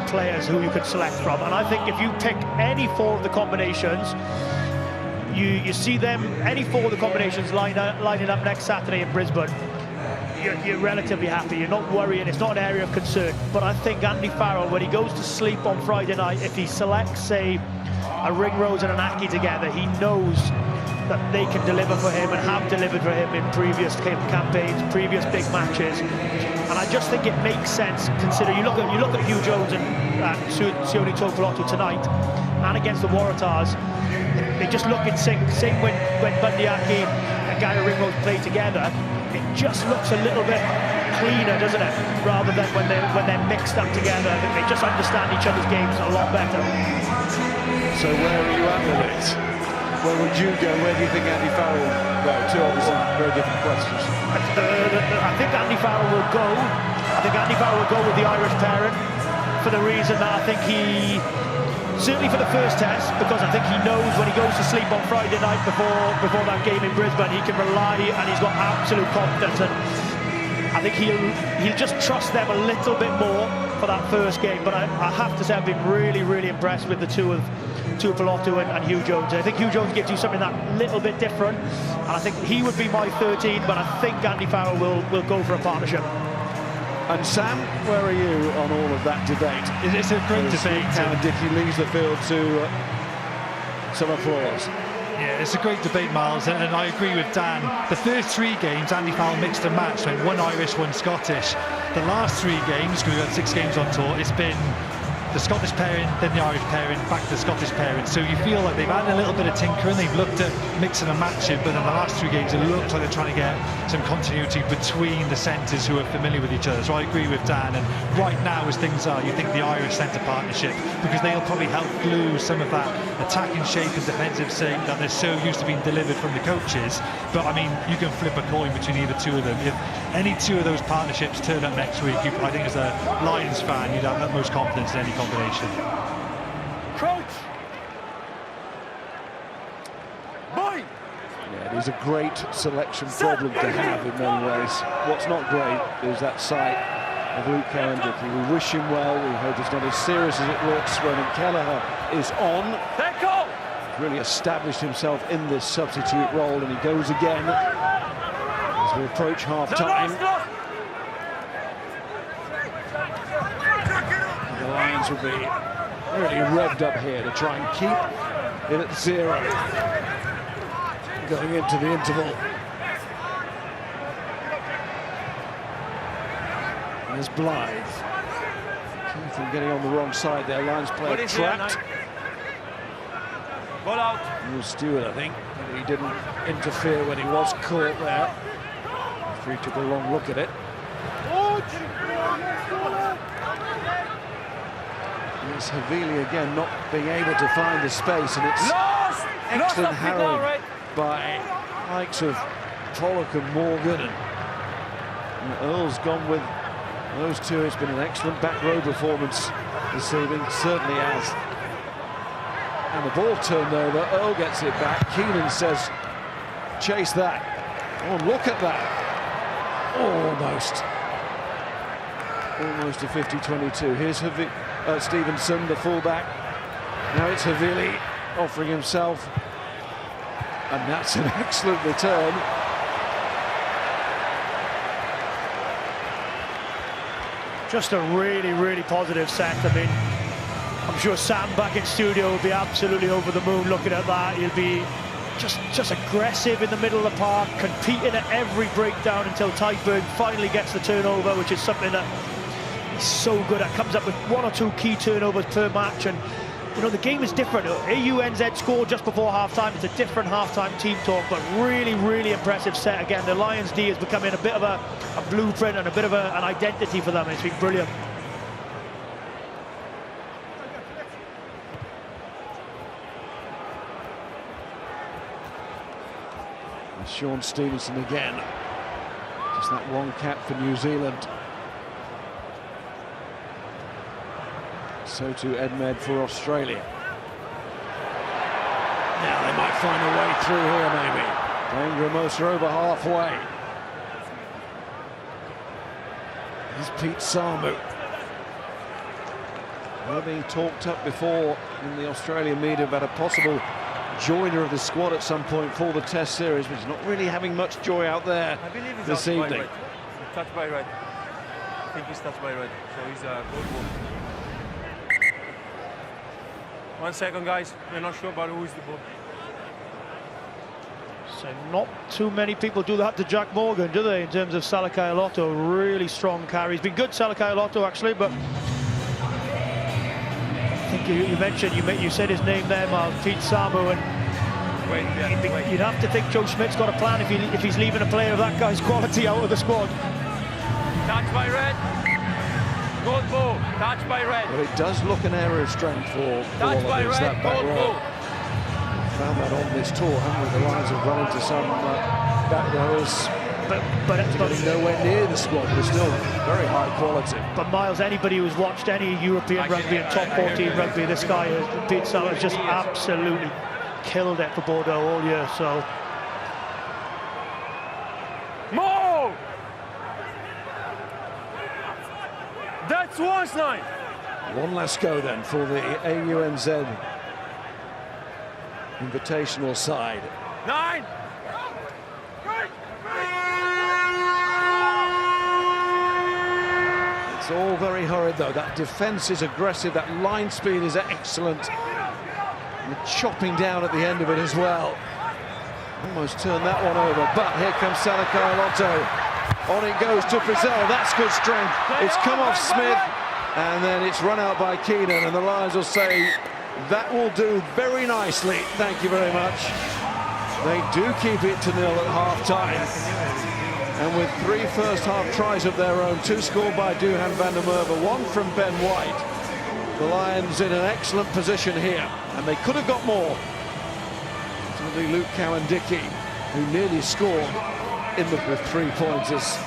players who you could select from, and I think if you pick any 4 of the combinations, you see them, any 4 of the combinations lining up next Saturday in Brisbane, you're relatively happy, you're not worrying, it's not an area of concern. But I think Andy Farrell, when he goes to sleep on Friday night, if he selects, say, a Ringrose and an Aki together, he knows that they can deliver for him and have delivered for him in previous campaigns, previous big matches. And I just think it makes sense, consider you look at Hugh Jones and Sione Tofolotu tonight and against the Waratahs, they just look in sync. Same when Bundee Aki and Gary Ringrose play together, it just looks a little bit cleaner, doesn't it? Rather than when they're mixed up together, they just understand each other's games a lot better. So where are you at with it? Where would you go? Where do you think Andy Farrell will go? 2 obviously very different questions. I think Andy Farrell will go. I think Andy Farrell will go with the Irish parent for the reason that I think he, certainly for the first test, because I think he knows when he goes to sleep on Friday night before that game in Brisbane, he can rely and he's got absolute confidence. And I think he'll just trust them a little bit more for that first game. But I have to say I've been really, really impressed with the two of Tui Pilotu and Hugh Jones. I think Hugh Jones gives you something that little bit different, and I think he would be my 13, but I think Andy Farrell will go for a partnership. And Sam, where are you on all of that debate? It's a great debate. And Dickey leaves the field to some applause. Yeah, it's a great debate, Miles, and I agree with Dan. The first 3 games, Andy Farrell mixed and matched, went 1 Irish, 1 Scottish. The last 3 games, because we've had 6 games on tour, it's been the Scottish pairing, then the Irish pairing, back to the Scottish pairing. So you feel like they've had a little bit of tinkering, they've looked at mixing and matching, but in the last 3 games it looks like they're trying to get some continuity between the centres who are familiar with each other. So I agree with Dan, and right now as things are, you think the Irish centre partnership, because they'll probably help glue some of that attacking shape and defensive shape that they're so used to being delivered from the coaches. But I mean, you can flip a coin between either 2 of them. If Any two of those partnerships turn up next week, I think as a Lions fan, you'd have utmost confidence in any combination. Coach! Boy! Yeah, it is a great selection problem to have in many ways. What's not great is that sight of Luke Cowan-Dickey. We wish him well. We hope it's not as serious as it looks. Ronan Kelleher is on. He's really established himself in this substitute role, and he goes again as we approach half-time. The Lions will be really revved up here to try and keep it at 0 going into the interval. There's Blythe. Careful getting on the wrong side there. Lions player trapped. Ball out. It was Stewart, I think. He didn't interfere when he was caught there. He took a long look at it. It's Havili again not being able to find the space, and it's excellent harrowing by likes of Pollock and Morgan. And Earl's gone with those two. It's been an excellent back row performance this evening, certainly has. And the ball turned over. Earl gets it back. Keenan says, chase that. Oh, look at that. Almost a 50-22. Here's Stevenson, the fullback. Now it's Havili offering himself. And that's an excellent return. Just a really, really positive set. I mean, I'm sure Sam back in studio will be absolutely over the moon looking at that. He'll be just aggressive in the middle of the park, competing at every breakdown until Tyberg finally gets the turnover, which is something that he's so good at. Comes up with 1 or 2 key turnovers per match, and you know the game is different. AUNZ scored just before half-time. It's a different half-time team talk, but really, really impressive set again. The Lions D is becoming a bit of a blueprint and a bit of an identity for them. It's been brilliant. Sean Stevenson again. Just that one cap for New Zealand. So to Edmed for Australia. Now they might find a way through here, maybe. Playing Ramosa over halfway. Here's Pete Samu. They're being talked up before in the Australian media about a possible joiner of the squad at some point for the Test series, but he's not really having much joy out there this evening. Touched by right. I think he's touched by right, so he's a good ball. 1 second, guys. We're not sure about who is the ball. So not too many people do that to Jack Morgan, do they, in terms of Salakai Lotto? Really strong carry. He's been good, Salakai Lotto, actually, but I think you mentioned, you said his name there, Miles, Pete Samu, and you'd have to think Joe Schmidt's got a plan if he's leaving a player of that guy's quality out of the squad. Touch by red. Good ball. Touch by red. Well, it does look an area of strength for Touch by red. that back row. Found that on this tour, haven't we? The Lions have run into some back rowers, but getting nowhere near the squad. They're still very high quality. But Miles, anybody who's watched any European rugby and top 14 rugby, this guy, Pete Samu, has just absolutely killed it for Bordeaux all year. So Move! That's one line. One last go then for the AUNZ Invitational side. 9. It's all very hurried though. That defence is aggressive, that line speed is excellent. And the chopping down at the end of it as well. Almost turned that one over, but here comes Salakai Lotto. On it goes to Frizzell. That's good strength. It's come off Smith, and then it's run out by Keenan, and the Lions will say, that will do very nicely. Thank you very much. They do keep it to 0 at half-time. And with 3 first-half tries of their own, 2 scored by Duhan van der Merwe, 1 from Ben White. The Lions in an excellent position here, and they could have got more. Ultimately, Luke Cowan-Dickey, who nearly scored with 3 pointers.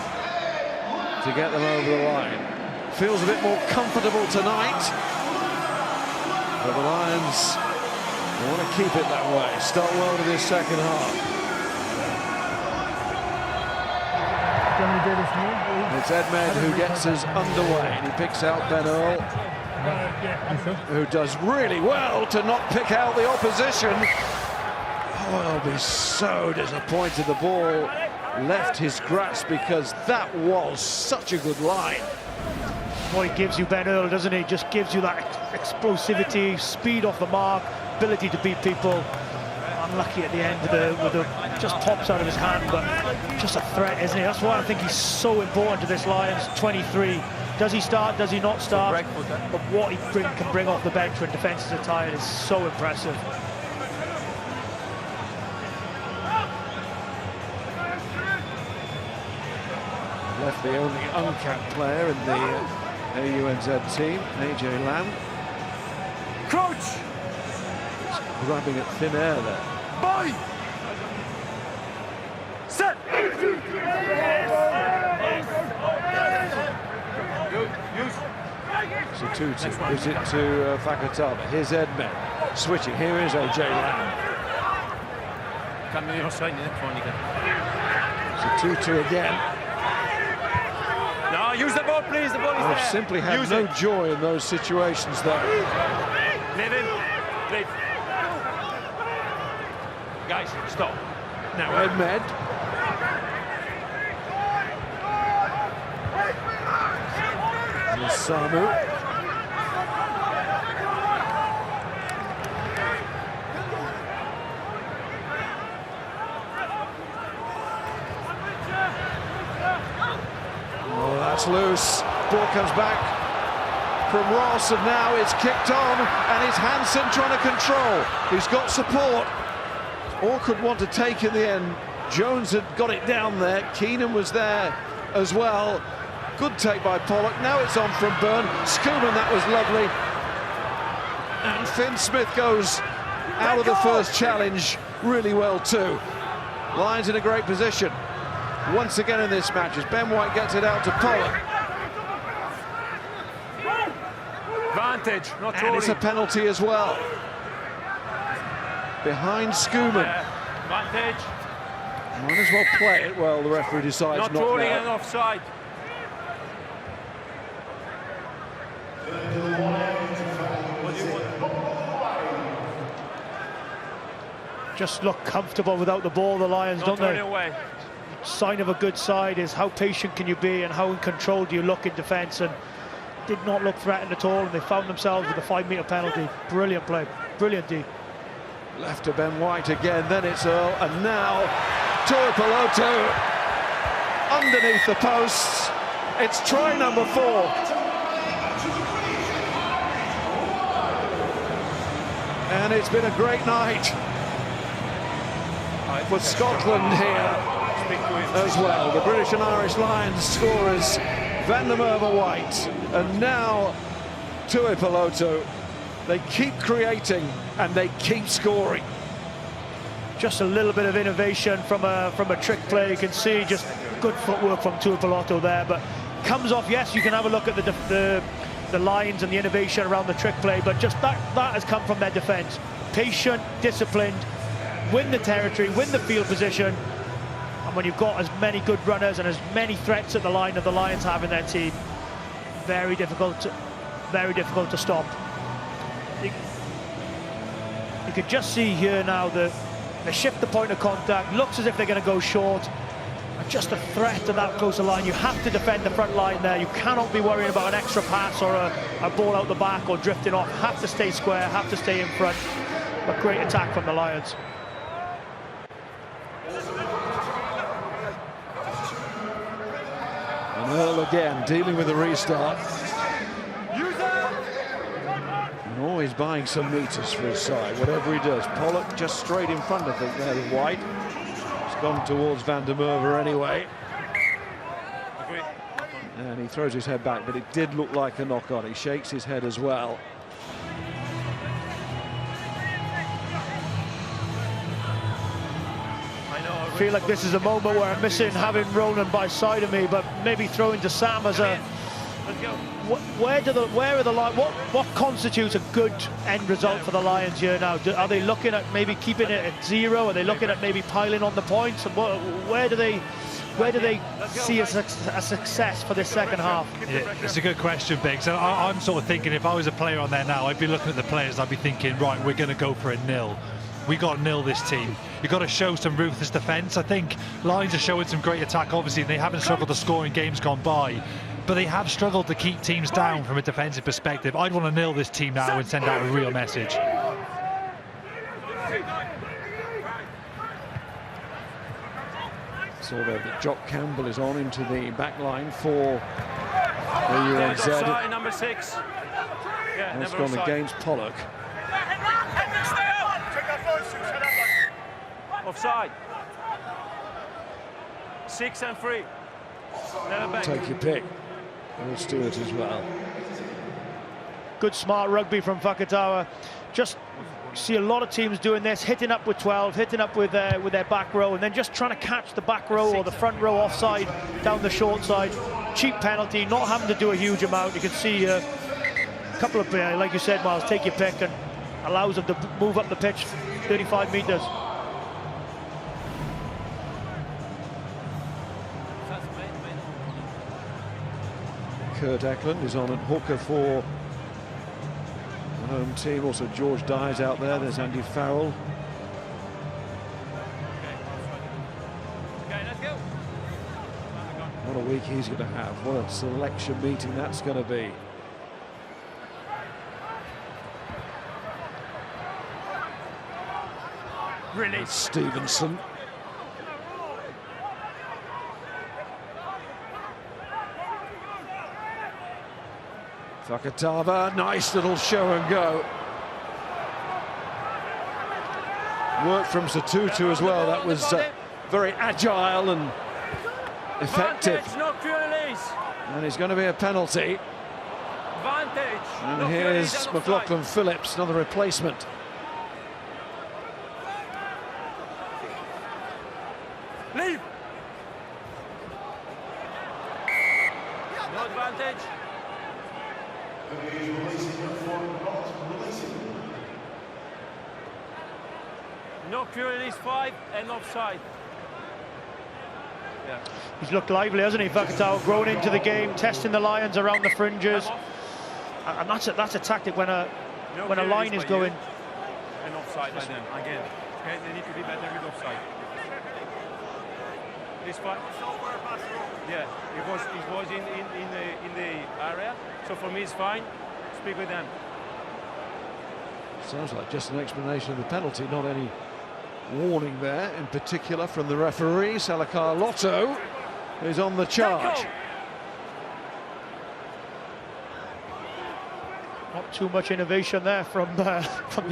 to get them over the line. Feels a bit more comfortable tonight. But the Lions want to keep it that way. Start well to this second half. It's Edmed who gets us underway, and he picks out Ben Earl, who does really well to not pick out the opposition. Oh, I'll be so disappointed the ball left his grasp, because that was such a good line. What he gives you, Ben Earl, doesn't he? Just gives you that explosivity, speed off the mark, ability to beat people. Unlucky at the end with the just pops out of his hand, but just a threat, isn't he? That's why I think he's so important to this Lions 23. Does he start? Does he not start? But what he can bring off the bench when defenses are tired is so impressive. Left the only uncapped player in the AUNZ team, AJ Lamb. Crouch! Grabbing at thin air there. Boy! Set! Satutu gives it to Fakatava. Here's Edmed switching. Here is AJ Lamb. Satutu again. No, use the ball, please. The ball is I've there. simply had Use no it. joy in those situations there. Leave him. Leave. Guys, stop. Now Edmed. And Samu. Oh, that's loose. Ball comes back from Ross, and now it's kicked on, and it's Hansen trying to control. He's got support. Awkward one to take in the end. Jones had got it down there. Keenan was there as well. Good take by Pollock. Now it's on from Byrne. Schumann, that was lovely. And Finn Smith goes out of the first challenge really well too. Lions in a great position once again in this match as Ben White gets it out to Pollock. Advantage, not And it's a penalty as well. Behind Schumann. Advantage. Might as well play it. Well, the referee decides Not not rolling and now. offside. Just look comfortable without the ball, the Lions, Don't don't turn they? it away. Sign of a good side is how patient can you be and how in control do you look in defence, and did not look threatened at all, and they found themselves with a 5-metre penalty. Brilliant play, brilliant D. Left to Ben White again, then it's Earl, and now Tuipulotu underneath the posts. It's try number 4. And it's been a great night for Scotland here as well. The British and Irish Lions scorers, Van der Merwe White, and now Tuipulotu. They keep creating and they keep scoring. Just a little bit of innovation from a trick play. You can see just good footwork from Tuipulotu there, but comes off. Yes, you can have a look at the lines and the innovation around the trick play, but just that has come from their defence. Patient, disciplined, win the territory, win the field position, and when you've got as many good runners and as many threats at the line that the Lions have in their team, very difficult to stop. You could just see here now that they shift the point of contact. Looks as if they're going to go short. And just a threat to that closer line. You have to defend the front line there. You cannot be worrying about an extra pass or a ball out the back or drifting off. Have to stay square, have to stay in front. But great attack from the Lions. And Earl again dealing with the restart. And always buying some metres for his side, whatever he does. Pollock just straight in front, I think, there with White. It's gone towards Van der Merwe anyway. And he throws his head back, but it did look like a knock on. He shakes his head as well. I feel like this is a moment where I'm missing having Ronan by side of me, but maybe throwing to Sam as a... Let's go. What constitutes a good end result for the Lions here now? Are they looking at maybe keeping it at 0? Are they looking at maybe piling on the points? And where do they see a success for this second half? Yeah, it's a good question, Biggs. So I'm sort of thinking, if I was a player on there now, I'd be looking at the players, I'd be thinking, right, we're going to go for a nil. We got to nil this team. You've got to show some ruthless defence. I think Lions are showing some great attack, obviously. They haven't struggled to score in games gone by, but they have struggled to keep teams down from a defensive perspective. I'd want to nil this team now and send out a real message. So that Jock Campbell is on into the back line for AUNZ. Offside, number 6. Yeah, That's never gone offside. against Pollock. Offside. 6 and 3. Never back. Take your pick. Will Stewart as well. Good smart rugby from Fakatawa. Just see a lot of teams doing this, hitting up with 12, hitting up with their back row, and then just trying to catch the back row or the front row offside down the short side. Cheap penalty, not having to do a huge amount. You can see a couple of, like you said, Miles, take your pick, and allows them to move up the pitch 35 metres. Kurt Eklund is on at hooker for the home team. Also George Dye's out there. There's Andy Farrell. Okay, let's go. What a week he's going to have. What a selection meeting that's going to be. Really? Stevenson. Fakatava, nice little show and go. Work from Satutu as well. That was very agile and effective. Advantage, no release. And it's going to be a penalty. Advantage. And no here's release and offside. McLaughlin Phillips, another replacement. Leave. No advantage. No clear release 5 and offside. Yeah. He's looked lively, hasn't he, Fakatawa, growing into the game, testing the Lions around the fringes. And that's a tactic when a line is going. And offside by them again. Okay, they need to be better with offside. This part. Yeah, it was in the area. So for me it's fine. Speak with them. Sounds like just an explanation of the penalty, not any warning there in particular from the referee. Salakar Lotto is on the charge. Not too much innovation there from the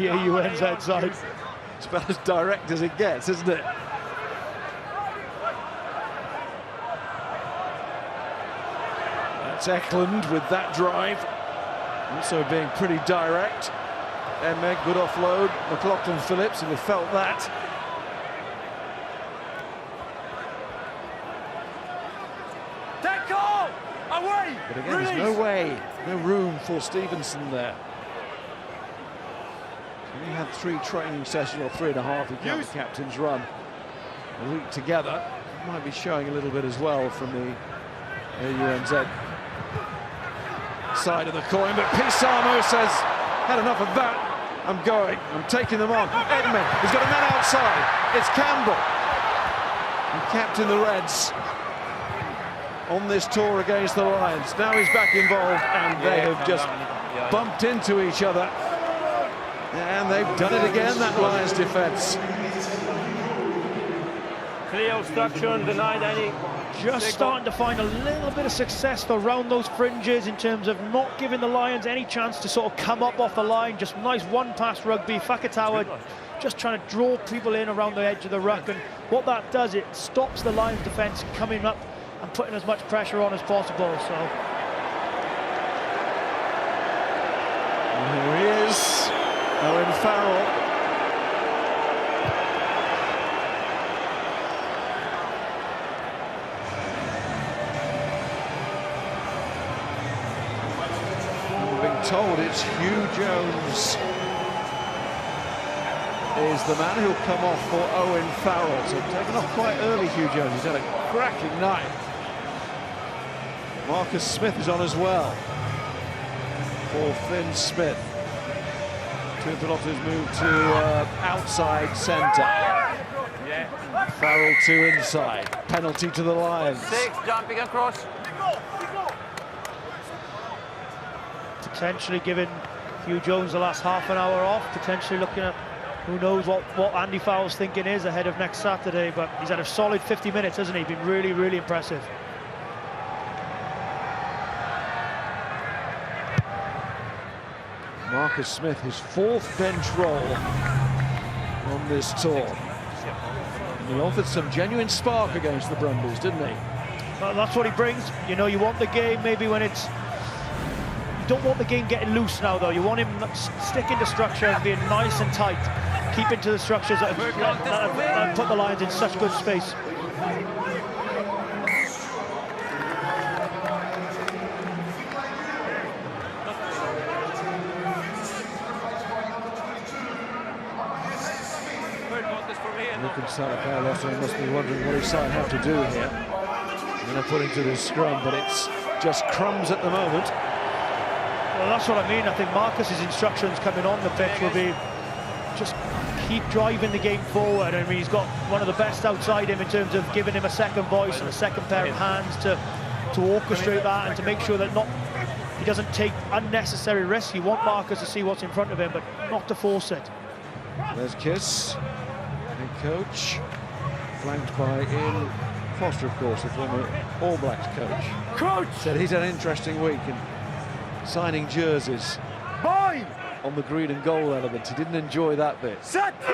AUNZ side. It's about as direct as it gets, isn't it? That's Eklund with that drive. Also being pretty direct. Meg, good offload. McLaughlin Phillips, and we felt that. Tackle! Away! But again, there's no way, no room for Stevenson there. We had 3 training sessions, or 3.5 if you count the captain's run, a week together. Might be showing a little bit as well from the AUNZ side of the coin, but Pisamo says, had enough of that. I'm going. I'm taking them on. Edmund, he's got a man outside. It's Campbell. And captain the Reds on this tour against the Lions. Now he's back involved, and they have just bumped into each other. And they've done it again, that Lions defence. Clear obstruction, denied any. Just starting to find a little bit of success around those fringes in terms of not giving the Lions any chance to sort of come up off the line. Just nice one-pass rugby. Fakatawa just trying to draw people in around the edge of the ruck, and what that does, it stops the Lions defence coming up and putting as much pressure on as possible. So and here he is, Owen Farrell. told it's Hugh Jones is the man who'll come off for Owen Farrell. So taken off quite early, Hugh Jones. He's had a cracking night. Marcus Smith is on as well for Finn Smith. Two Pelotto's move to outside centre. Farrell to inside. Penalty to the Lions. 6, jumping across. Potentially giving Hugh Jones the last half an hour off, potentially looking at who knows what Andy Farrell's thinking is ahead of next Saturday, but he's had a solid 50 minutes, hasn't he? Been really, really impressive. Marcus Smith, his 4th bench role on this tour. He offered some genuine spark against the Brumbies, didn't he? Well, that's what he brings. You know, you want the game maybe when it's... You don't want the game getting loose now, though. You want him sticking to structure and being nice and tight. Keeping to the structures that have put the Lions in such good space. Looking Salapalotto must be wondering what his side have to do here. They're going to put into this scrum, but it's just crumbs at the moment. Well, that's what I mean. I think Marcus's instructions coming on the pitch will be just keep driving the game forward. I mean, he's got one of the best outside him in terms of giving him a second voice and a second pair of hands to orchestrate that and to make sure that he doesn't take unnecessary risks. You want Marcus to see what's in front of him, but not to force it. There's Kiss, head coach, flanked by Ian Foster, of course, the former All Blacks coach. Coach! Said he's had an interesting week in signing jerseys on the green and gold element. He didn't enjoy that bit. Set! He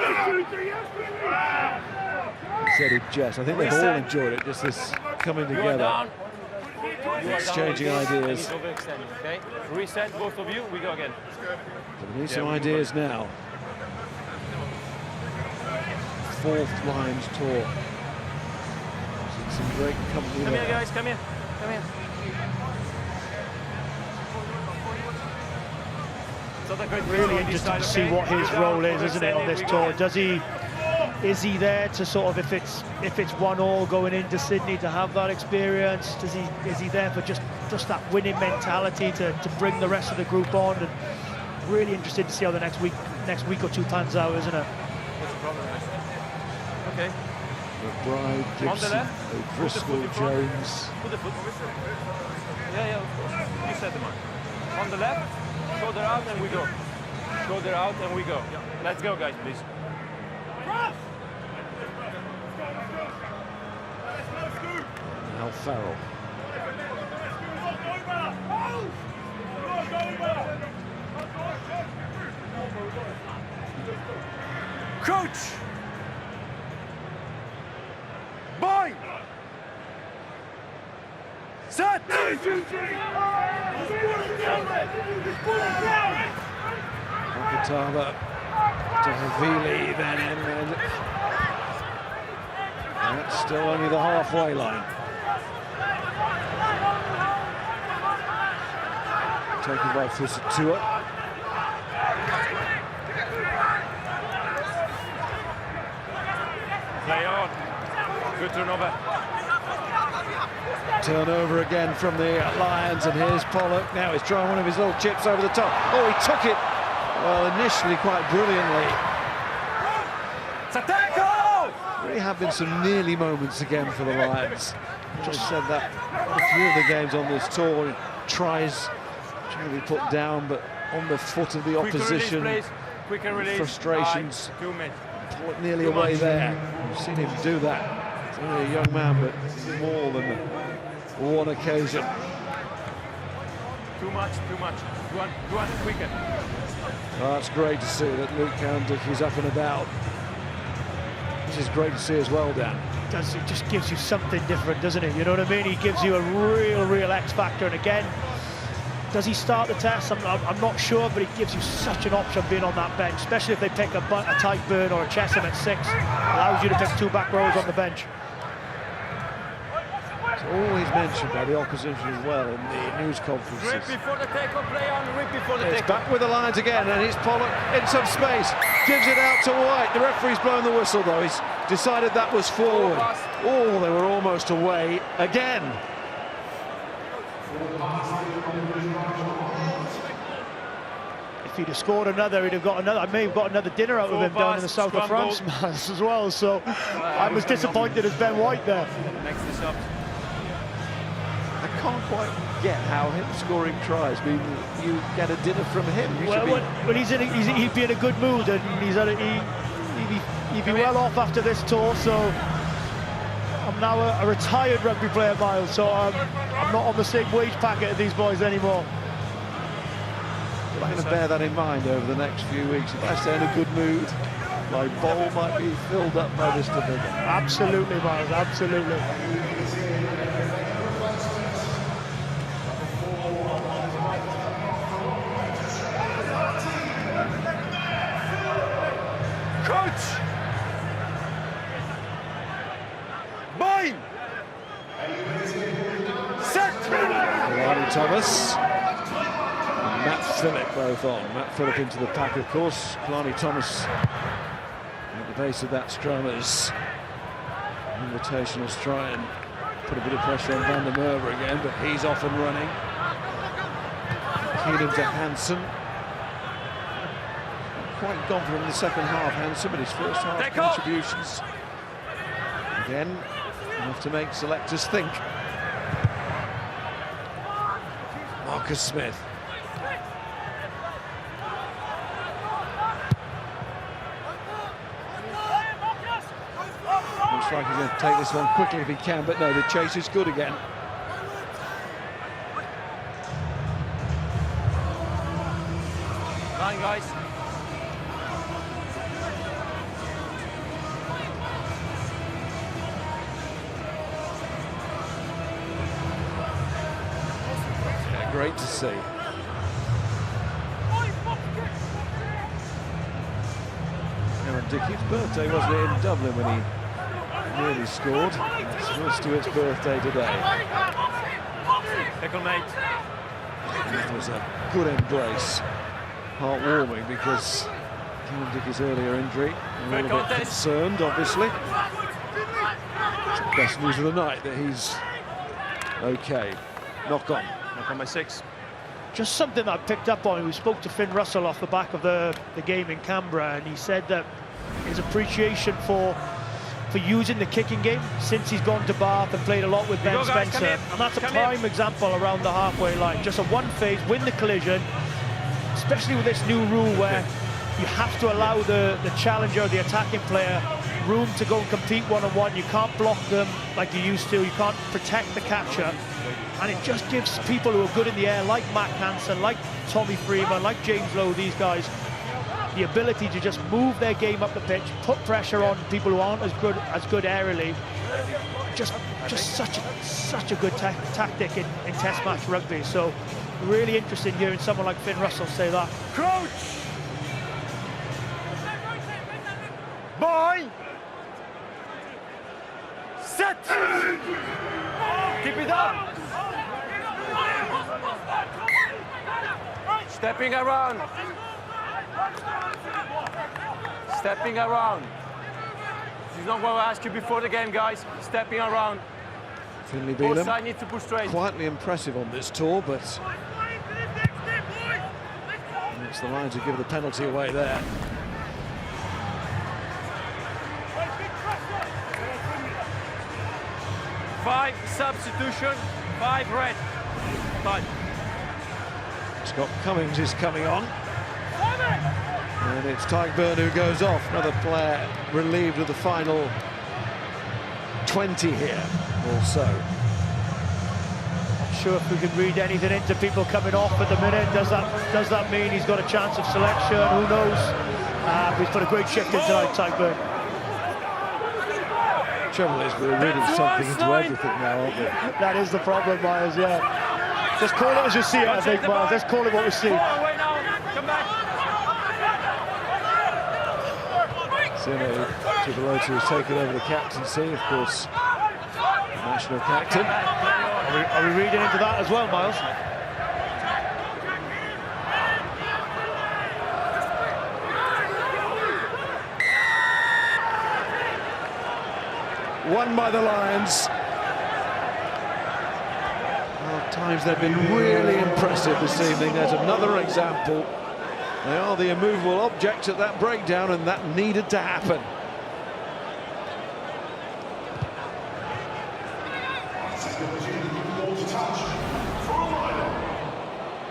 said he'd jest. I think they've all enjoyed it, just this coming together, exchanging ideas. Okay. Reset, both of you, we go again. But we need some ideas now. 4th Lions tour. Some great company Come there. here, guys, come here. Come here. Really interesting to see what his role is, isn't it, on this tour? Is he there to sort of, if it's 1-1 going into Sydney, to have that experience? Is he there for just that winning mentality to bring the rest of the group on? And really interested to see how the next week or two pans out, isn't it? What's the problem, guys? Okay. McBride, Gibson, O'Driscoll, Jones. Put the foot. Yeah, of course. You set the mark. On the left, shoulder out and we go. Shoulder out and we go. Let's go, guys, please. Now Farrell. Coach! Boy! Set! Okataba to Havili, then and that's still only the halfway line. Taken by Fusatua. Play on. Good turnover. Turnover again from the Lions, and here's Pollock. Now he's trying one of his little chips over the top. Oh, he took it, well, initially quite brilliantly. It's a tackle! Really have been some nearly moments again for the Lions. Just said that a few of the games on this tour, tries to be put down, but on the foot of the opposition. Quicker release. Frustrations. 2 minutes. Pollock nearly away there. We've seen him do that. He's only a young man, but more than one occasion. Too much. Do one quicker. Oh, that's great to see that Luke Coundick is up and about. This is great to see as well, Dan. It just gives you something different, doesn't it? You know what I mean? He gives you a real X factor. And again, does he start the test? I'm not sure, but it gives you such an option being on that bench, especially if they pick a tight burn or a Chesham at 6. Allows you to pick 2 back rows on the bench. It's always mentioned by the opposition as well in the news conferences. Rip before the takeoff, play on, rip before the It's takeoff. back with the Lions again, and it's Pollock in some space. Gives it out to White. The referee's blown the whistle, though. He's decided that was forward. Oh, they were almost away again. If he'd have scored another, he'd have got another. I may have got another dinner out of him down in the south of France as well. So I'm as disappointed as Ben White there. Next is up. I can't quite get how him scoring tries. I mean, you get a dinner from him. You should be... Well, he'd be in a good mood, and he'd be well off after this tour. So I'm now a retired rugby player, Miles. So I'm not on the same wage packet as these boys anymore. I'm going to bear that in mind over the next few weeks. If I stay in a good mood, my bowl might be filled up by Mr. Bigger. Absolutely, Miles, absolutely. Coach! Bind! Set! Piardi Thomas and Matt Phillip both on. Matt Phillip into the pack, of course. Piardi Thomas at the base of that strum as Invitational try and put a bit of pressure on Van der Merwe again, but he's off and running. Keenan to Hansen. Quite confident in the second half, Hansen, but his first half contributions again enough to make selectors think. Marcus Smith. Looks like he's going to take this one quickly if he can, but no, the chase is good again. Line, guys. Yeah, great to see. Aaron Dickey's birthday, wasn't it, in Dublin when he nearly scored? It's Stuart's birthday today. Tackle, mate. It was a good embrace. Heartwarming because Aaron Dickey's earlier injury, a little bit concerned, obviously. It's the best news of the night that he's okay. Knock on. Knock on by 6. Just something that I picked up on. We spoke to Finn Russell off the back of the game in Canberra, and he said that his appreciation for using the kicking game since he's gone to Bath and played a lot with Ben Spencer. And that's a prime example around the halfway line. Just a one phase, win the collision, especially with this new rule where you have to allow the challenger, the attacking player, room to go and compete one-on-one. You can't block them like you used to. You can't protect the catcher. And it just gives people who are good in the air, like Matt Hansen, like Tommy Freeman, like James Lowe, these guys, the ability to just move their game up the pitch, put pressure on people who aren't as good aerially. Just such a good tactic in Test match rugby. So really interesting hearing someone like Finn Russell say that. Crouch! Boy! Set! Keep it up! Stepping around. Stepping around. He's not going to ask you before the game, guys. Stepping around. Finley Both Bealham, sides need to push straight. quietly impressive on this tour, but it's the Lions who give the penalty away there. Five substitution, 5 red. 5. Scott Cummings is coming on. And it's Tyburn who goes off. Another player relieved of the final 20 here or so. Not sure if we can read anything into people coming off at the minute. Does that mean he's got a chance of selection? Who knows? He's put a great shift in tonight, Tyburn. Trouble is, we're reading something into everything now, aren't we? That is the problem, Myers, yeah. Just call it as you see it, I think, Myers. Let's call it what we see. Come back. Sino Tubelotu has taken over the captaincy, of course. national captain. Are we reading into that as well, Miles? Won by the Lions. Well, at times they've been really impressive this evening. There's another example. They are the immovable object at that breakdown, and that needed to happen.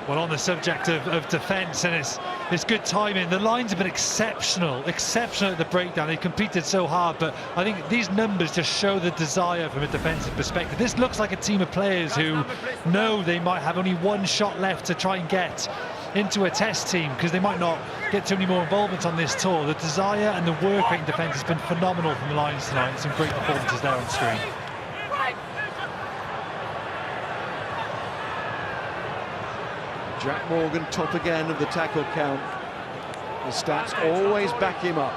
Well, on the subject of defence, and it's good timing. The Lions have been exceptional at the breakdown. They competed so hard, but I think these numbers just show the desire from a defensive perspective. This looks like a team of players who know they might have only one shot left to try and get into a test team, because they might not get too many more involvements on this tour. The desire and the work rate in defence has been phenomenal from the Lions tonight. Some great performances there on screen. Jack Morgan top again of the tackle count. The stats always back him up.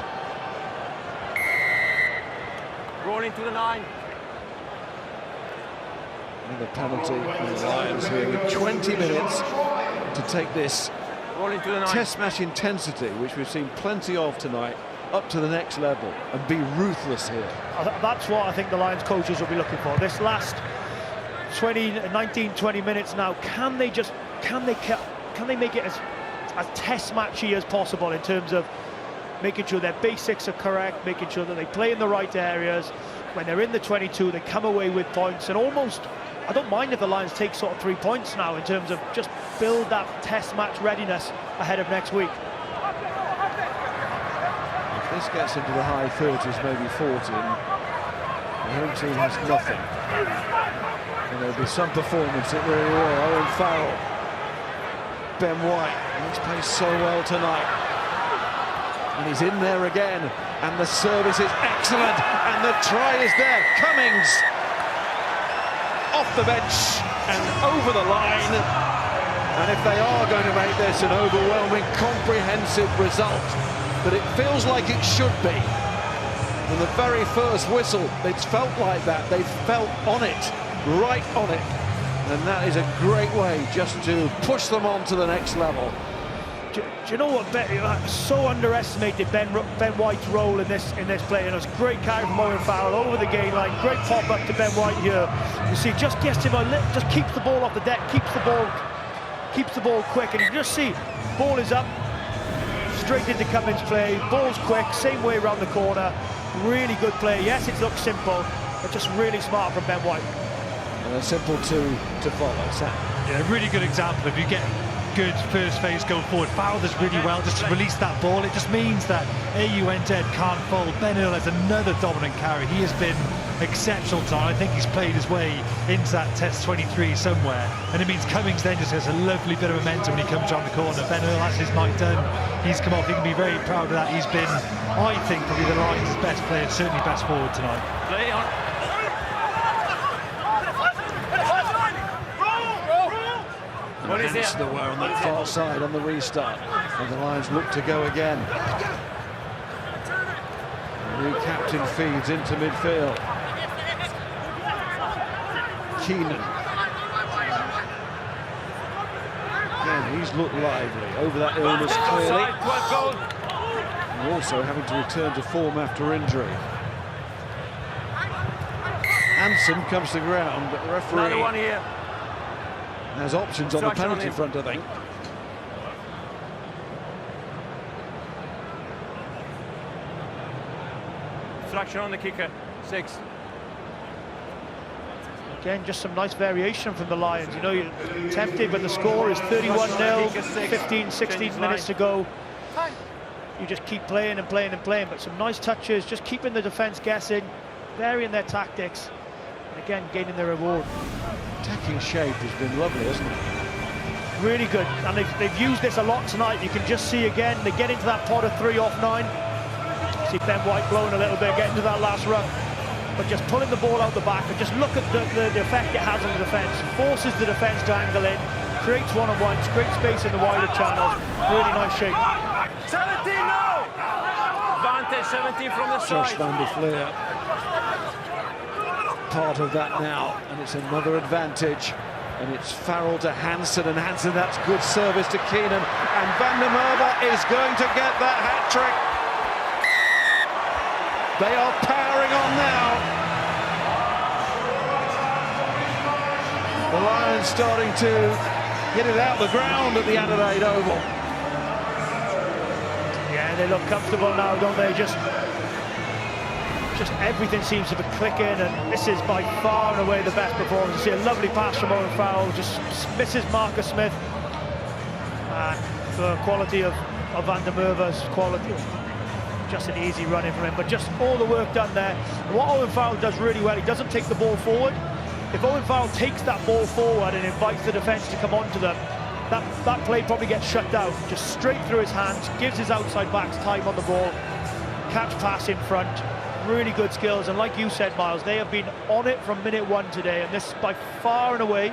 Rolling to the 9. Another penalty for the Lions here with 20 minutes to take this Rolling to the 9. test match intensity, which we've seen plenty of tonight, up to the next level and be ruthless here. That's what I think the Lions coaches will be looking for. This last 19, 20 minutes now, can they make it as test matchy as possible in terms of making sure their basics are correct, making sure that they play in the right areas. When they're in the 22, they come away with points, and almost, I don't mind if the Lions take sort of 3 points now in terms of just build that test match readiness ahead of next week. If this gets into the high 30s, maybe 40, the home team has nothing. And there'll be some performance, it really will. Owen Farrell, Ben White, he's played so well tonight. And he's in there again, and the service is excellent, and the try is there. Cummings off the bench and over the line. And if they are going to make this an overwhelming, comprehensive result, but it feels like it should be. From the very first whistle, it's felt like that. They felt on it. Right on it, and that is a great way just to push them on to the next level. Do you know what? So underestimated Ben White's role in this play. And it's a great carry from Owen Farrell over the game line. Great pop up to Ben White here. You see, just gets him just keeps the ball off the deck, keeps the ball quick, and you just see ball is up, straight into Cummings' play. Ball's quick, same way around the corner. Really good play. Yes, it looks simple, but just really smart from Ben White. Simple to follow, Sam. Yeah, a really good example. If you get good first phase going forward, Farrell does really well just to release that ball. It just means that AUNZ can't fold. Ben Earl has another dominant carry. He has been exceptional tonight. I think he's played his way into that test 23 somewhere, and it means Cummings then just has a lovely bit of momentum when he comes around the corner. Ben Earl has his night done. He's come off. He can be very proud of that. He's been, I think, probably the Lions' best player, certainly best forward tonight. Play on. They were on the far side on the restart, and the Lions look to go again. The new captain feeds into midfield. Keenan. Again, he's looked lively over that illness clearly. And also having to return to form after injury. Hansen comes to ground, but the referee Another one here. has options on the penalty front, I think. Obstruction on the kicker, 6. Again, just some nice variation from the Lions. You know, you're tempted when the score is 31-0, 15, 16 minutes to go. You just keep playing and playing and playing, but some nice touches, just keeping the defence guessing, varying their tactics, and again, gaining their reward. Attacking shape has been lovely, hasn't it? Really good, and they've used this a lot tonight. You can just see again, they get into that pot of 3 off 9. See Ben White blowing a little bit, getting to that last run. But just pulling the ball out the back, and just look at the effect it has on the defence. Forces the defence to angle in, creates one-on-ones, great space in the wider channels. Really nice shape. 17 now! Advantage, 17 from the Josh side. van der Fleer. part of that now, and it's another advantage. And it's Farrell to Hansen, and Hansen, that's good service to Keenan. And Van der Merwe is going to get that hat-trick. They are powering on now. The Lions starting to get it out the ground at the Adelaide Oval. Yeah, they look comfortable now, don't they? Just everything seems to be clicking, and this is by far and away the best performance. You see a lovely pass from Owen Farrell, just misses Marcus Smith. And the quality of Van der Merwe's quality, just an easy run in from him, but just all the work done there. And what Owen Farrell does really well, he doesn't take the ball forward. If Owen Farrell takes that ball forward and invites the defence to come onto them, that play probably gets shut down. Just straight through his hands, gives his outside backs time on the ball, catch pass in front. Really good skills, and like you said, Miles, they have been on it from minute one today, and this is by far and away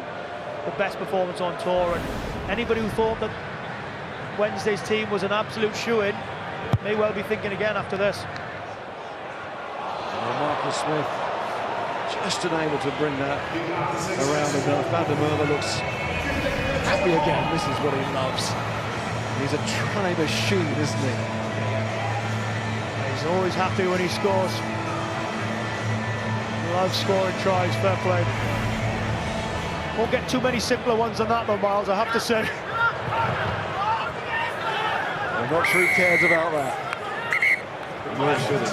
the best performance on tour. And anybody who thought that Wednesday's team was an absolute shoo-in may well be thinking again after this. Well, Marcus Smith just unable to bring that around enough. Van der Merwe looks happy again. This is what he loves. He's a try machine, isn't he? He's always happy when he scores. Loves scoring tries, fair play. Won't get too many simpler ones than that though, Miles, I have to say. I'm not sure he cares about that. Nor should he.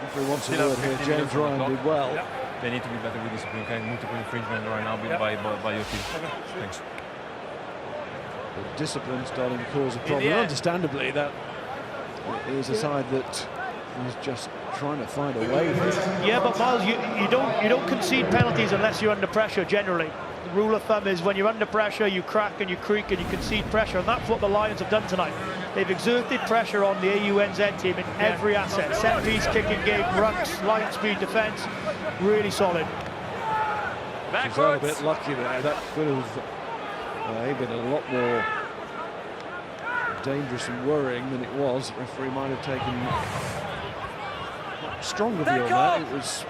If he wants a word here, James Ryan did well. They need to be better with discipline. Multiple infringement right now by your team. Thanks. The discipline starting to cause a problem. Understandably, that is a side that is just trying to find a way. Yeah, but Miles, you don't concede penalties unless you're under pressure. Generally, the rule of thumb is when you're under pressure, you crack and you creak and you concede pressure, and that's what the Lions have done tonight. They've exerted pressure on the AUNZ team in every asset: set piece, kicking game, rucks, line speed, defence. Really solid. She's a bit lucky there. That could have been a lot more dangerous and worrying than it was. The referee might have taken a stronger view on that. It was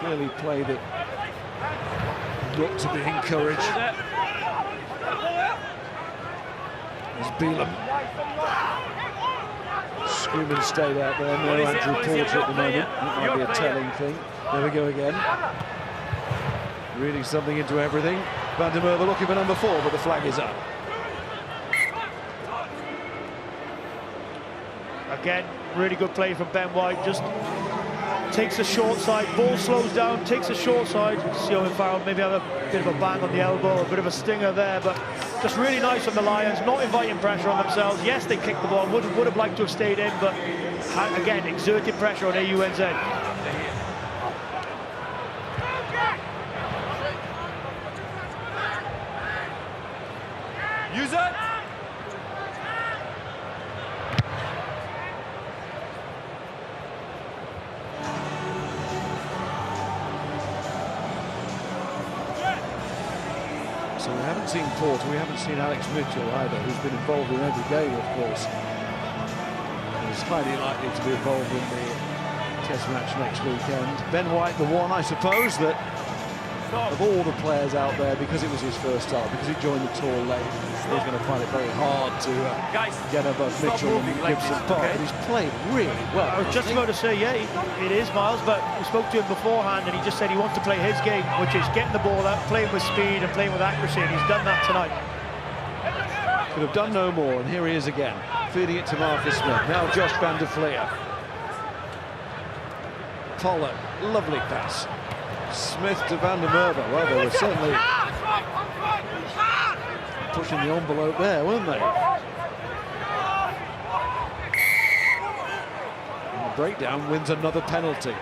clearly play that looked to be encouraged. As Beelam screaming stayed out there. No Andrew Porter at the moment. That might be a telling thing. There we go again. Reading something into everything. Van der Merwe looking for number 4, but the flag is up. Again, really good play from Ben White. Just takes a short side, ball slows down, takes a short side. See Owen Farrell maybe have a bit of a bang on the elbow, a bit of a stinger there, but just really nice from the Lions, not inviting pressure on themselves. Yes, they kicked the ball, would have liked to have stayed in, but again, exerted pressure on AUNZ. Use it! So we haven't seen Porter, we haven't seen Alex Mitchell either, who's been involved in every game, of course. He's highly likely to be involved in the Test match next weekend. Ben White, the one, I suppose, that of all the players out there, because it was his first start, because he joined the tour late, he's going to find it very hard to get above Mitchell and Gibson Park. But he's played really well. I was just about to say, yeah, it is, Miles, but we spoke to him beforehand and he just said he wants to play his game, which is getting the ball out, playing with speed and playing with accuracy, and he's done that tonight. Could have done no more, and here he is again, feeding it to Marcus Smith. Now Josh van der Fleer. Pollard, lovely pass. Smith to Van der Merwe. Well, they were certainly pushing the envelope there, weren't they? And the breakdown wins another penalty.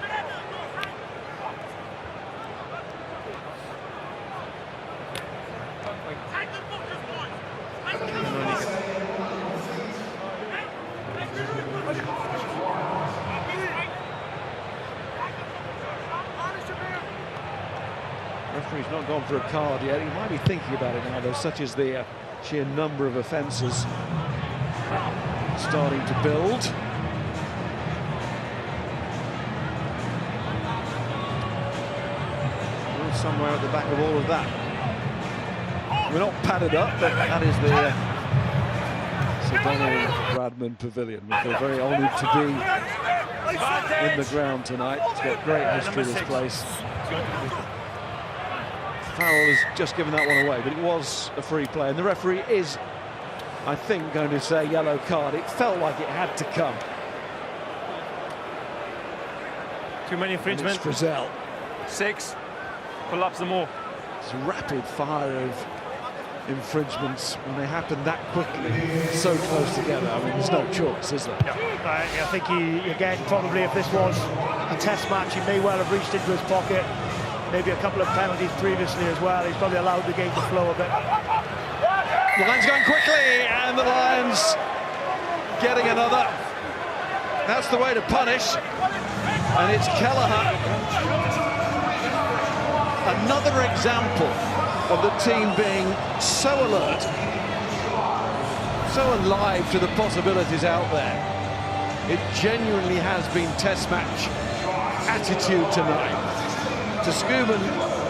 Referee's not gone for a card yet. He might be thinking about it now, though, such as the sheer number of offences starting to build. Somewhere at the back of all of that. We're not padded up, but that is the Sir Donald Bradman Pavilion. We feel very honoured to be in the ground tonight. It's got great history, this place. Farrell has just given that one away, but it was a free play, and the referee is, I think, going to say yellow card. It felt like it had to come. Too many infringements. Frizzell. 6. Collapse them all. It's a rapid fire of infringements when they happen that quickly, so close together. I mean, there's no choice, is there? I think he, again, probably if this was a test match, he may well have reached into his pocket. Maybe a couple of penalties previously as well. He's probably allowed the game to flow a bit. The line's going quickly, and the Lions getting another. That's the way to punish. And it's Kelleher. Another example of the team being so alert, so alive to the possibilities out there. It genuinely has been test match attitude tonight. To Scuban,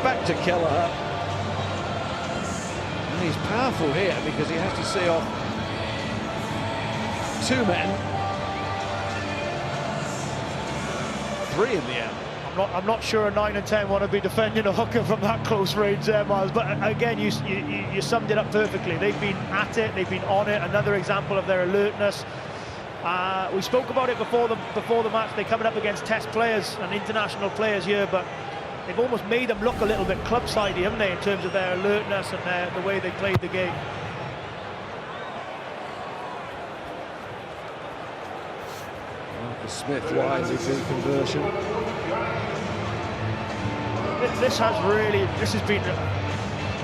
back to Kelleher. And he's powerful here because he has to see off 2 men. 3 in the end. I'm not sure a 9 and 10 want to be defending a hooker from that close range there, Miles. But again, you summed it up perfectly. They've been at it, they've been on it. Another example of their alertness. We spoke about it before the match. They're coming up against test players and international players here, but they've almost made them look a little bit club-sidey, haven't they, in terms of their alertness and the way they played the game. Smith wide with the conversion. This has been,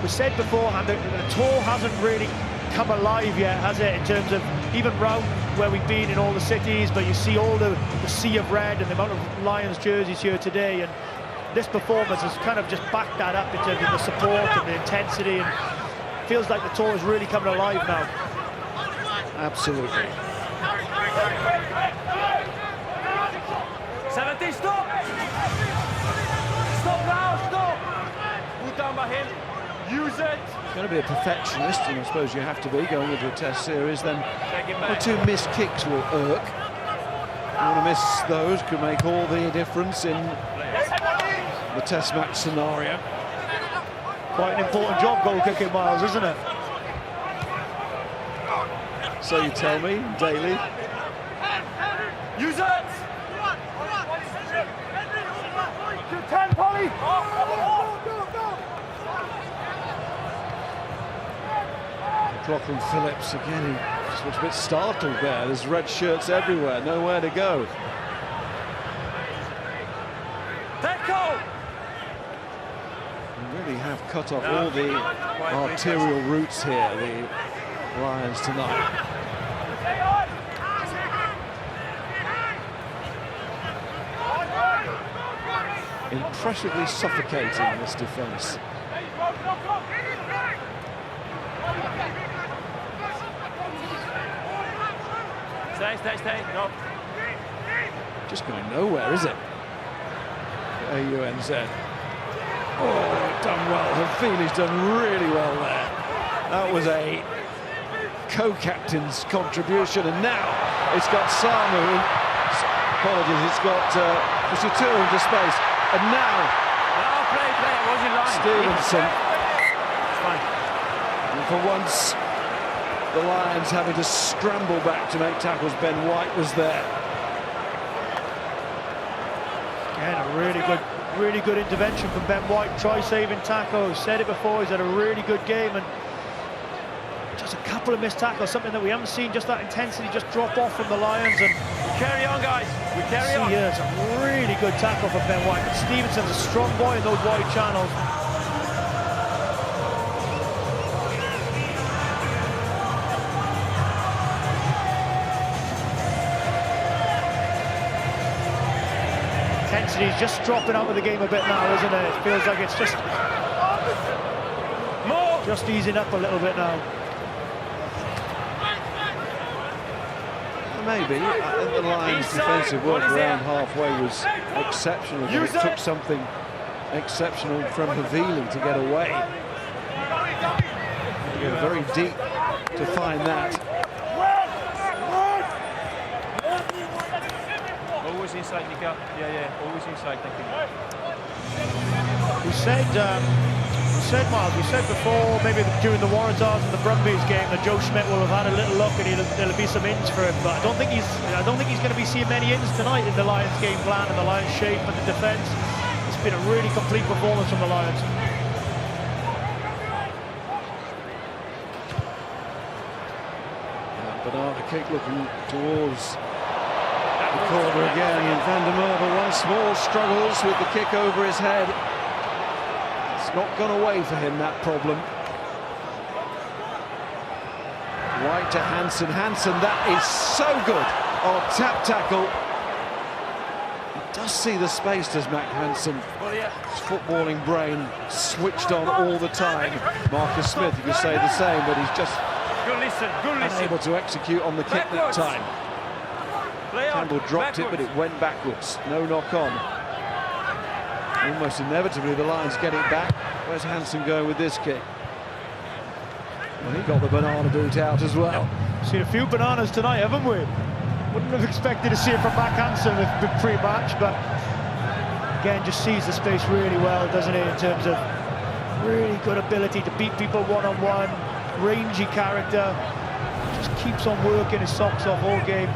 we said beforehand, the tour hasn't really come alive yet, has it, in terms of even round where we've been in all the cities, but you see all the sea of red and the amount of Lions jerseys here today, and this performance has kind of just backed that up in terms of the support and the intensity, and it feels like the tour is really coming alive now. Absolutely. 17, stop! Stop now, stop! Put down by him, use it! It's going to be a perfectionist, and I suppose you have to be going into a test series, then 1 or 2 missed kicks will irk. You want to miss those, could make all the difference in the test match scenario. Quite an important job, goal kicking, Miles, isn't it? So you tell me, Daly. Use it! 10, Polly! Clockland Phillips again, he just looks a bit startled there. There's red shirts everywhere, nowhere to go. Tackle! They really have cut off all the arterial routes here, the Lions tonight. Impressively suffocating, this defence. Stay, no. Just going nowhere, is it? AUNZ. Oh, done well. Havili's done really well there. That was a co-captain's contribution, and now it's got Samu. Apologies, it's got Fusitura into space, and now Play, I was in line. Stevenson. It's fine. And for once, the Lions having to scramble back to make tackles. Ben White was there. And a really good intervention from Ben White. Try-saving tackle. Said it before, he's had a really good game, and just a couple of missed tackles, something that we haven't seen, just that intensity just drop off from the Lions. And We carry on, guys. We carry on. Here's a really good tackle from Ben White. But Stevenson's a strong boy in those wide channels. Intensity's just dropping out of the game a bit now, isn't it? It feels like it's just easing up a little bit now. Maybe. I think the Lions' defensive work around halfway was exceptional. But it took something exceptional from Havili to get away. You go very deep to find that. Always inside, Nika. Yeah, always inside. Thank you. We said, Miles, we said before, maybe during the Waratahs and the Brumbies game, that Joe Schmidt will have had a little look and there'll be some ins for him. But I don't think he's going to be seeing many ins tonight in the Lions game plan and the Lions shape and the defence. It's been a really complete performance from the Lions. Banana kick looking towards the corner again, and Van der Merwe once more struggles with the kick over his head. It's not gone away for him, that problem. Right to Hansen. Hansen, that is so good. Oh, tap tackle. He does see the space, does Mac Hansen. His footballing brain switched on all the time. Marcus Smith, you could say the same, but he's just unable to execute on the kick that time. Campbell dropped it, but it went backwards. No knock on. Almost inevitably, the Lions get it back. Where's Hansen going with this kick? Well, he got the banana boot out as well. Seen a few bananas tonight, haven't we? Wouldn't have expected to see it from Mac Hansen with pre-match, but again, just sees the space really well, doesn't he? In terms of really good ability to beat people one-on-one, rangy character, just keeps on working his socks off all game.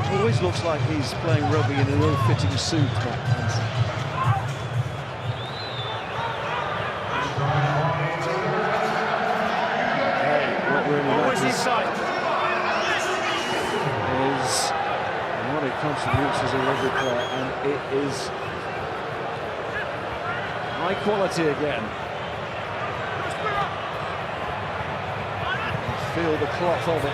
Always looks like he's playing rugby in an ill-fitting suit, Matt Hansen. What really matters is what it contributes as a rugby player, and it is high quality again. Feel the cloth of it.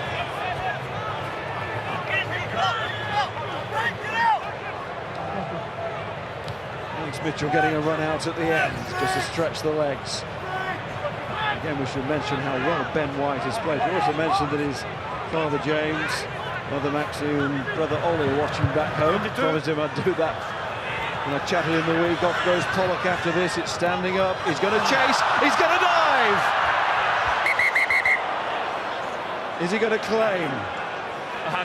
Mitchell getting a run out at the end, just to stretch the legs. Again, we should mention how well Ben White has played. We also mentioned that his father James, mother Maxine, and brother Ollie watching back home. Promised him I'd do that. And I chatted in the week. Off goes Pollock after this. It's standing up. He's going to chase. He's going to dive. Is he going to claim?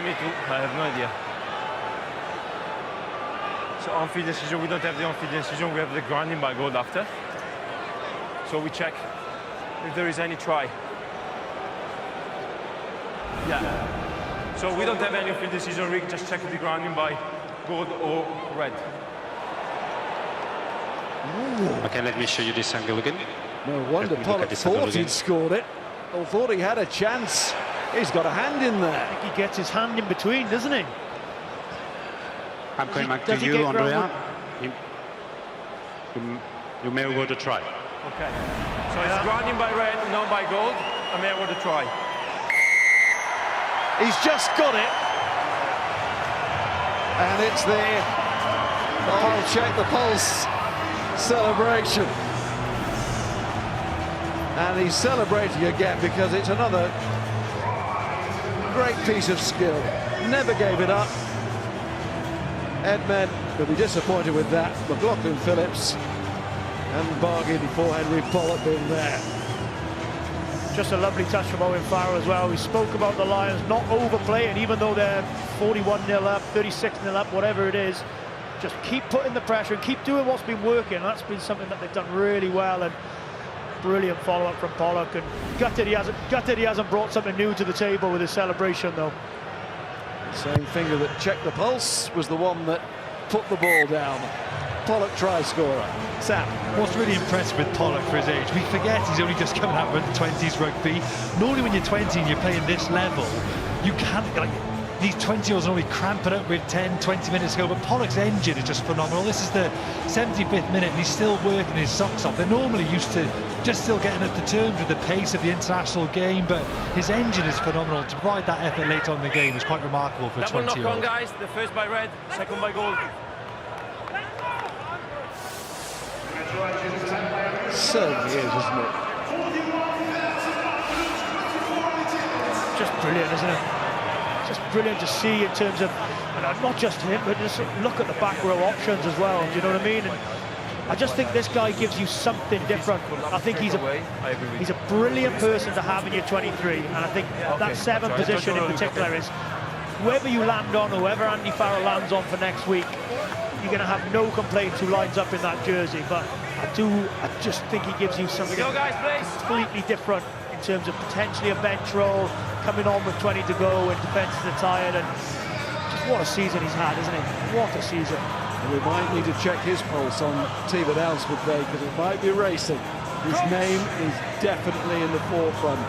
Me too. I have no idea. So on-field decision, we don't have the on-field decision, we have the grounding by goal after. So we check if there is any try. Yeah. So we don't have any on-field decision, we just check the grounding by gold or red. Ooh. Okay, let me show you this angle again. No wonder Pollock thought he'd scored it, or thought he had a chance. He's got a hand in there. I think he gets his hand in between, doesn't he? I'm coming back to you, Andrea. You may award a try. Okay. So it's grounding by red, not by gold. I may award a try. He's just got it. And it's the check the pulse celebration. And he's celebrating again because it's another great piece of skill. Never gave it up. Edmen will be disappointed with that. McLaughlin Phillips and bargain for Henry Pollock being there. Just a lovely touch from Owen Farrell as well. We spoke about the Lions not overplaying, even though they're 41-0 up, 36-0 up, whatever it is. Just keep putting the pressure and keep doing what's been working. That's been something that they've done really well, and brilliant follow-up from Pollock. And gutted he hasn't brought something new to the table with his celebration, though. The same finger that checked the pulse was the one that put the ball down. Pollock try scorer. Sam. What's really impressive with Pollock for his age, we forget he's only just coming out with the 20s rugby. Normally when you're 20 and you're playing this level, you can't, like, these 20-year-olds normally cramp it up with 10, 20 minutes to go, but Pollock's engine is just phenomenal. This is the 75th minute and he's still working his socks off. They're normally used to just still getting up to terms with the pace of the international game, but his engine is phenomenal. To provide that effort late on in the game is quite remarkable for a 20-year-old. Double knock on, guys. The first by red, second by gold. Certainly is, isn't it? Just brilliant, isn't it? Just brilliant to see in terms of, and not just him, but just look at the back row options as well. Do you know what I mean? And I just think this guy gives you something different. I think he's a brilliant person to have in your 23, and I think that 7 position in particular is, whoever you land on, whoever Andy Farrell lands on for next week, you're going to have no complaints who lines up in that jersey. But I just think he gives you something completely different in terms of potentially a bench role, coming on with 20 to go when defences are tired, and just what a season he's had, isn't he? What a season. And we might need to check his pulse on TV at Elsford Day, because it might be racing. His name is definitely in the forefront.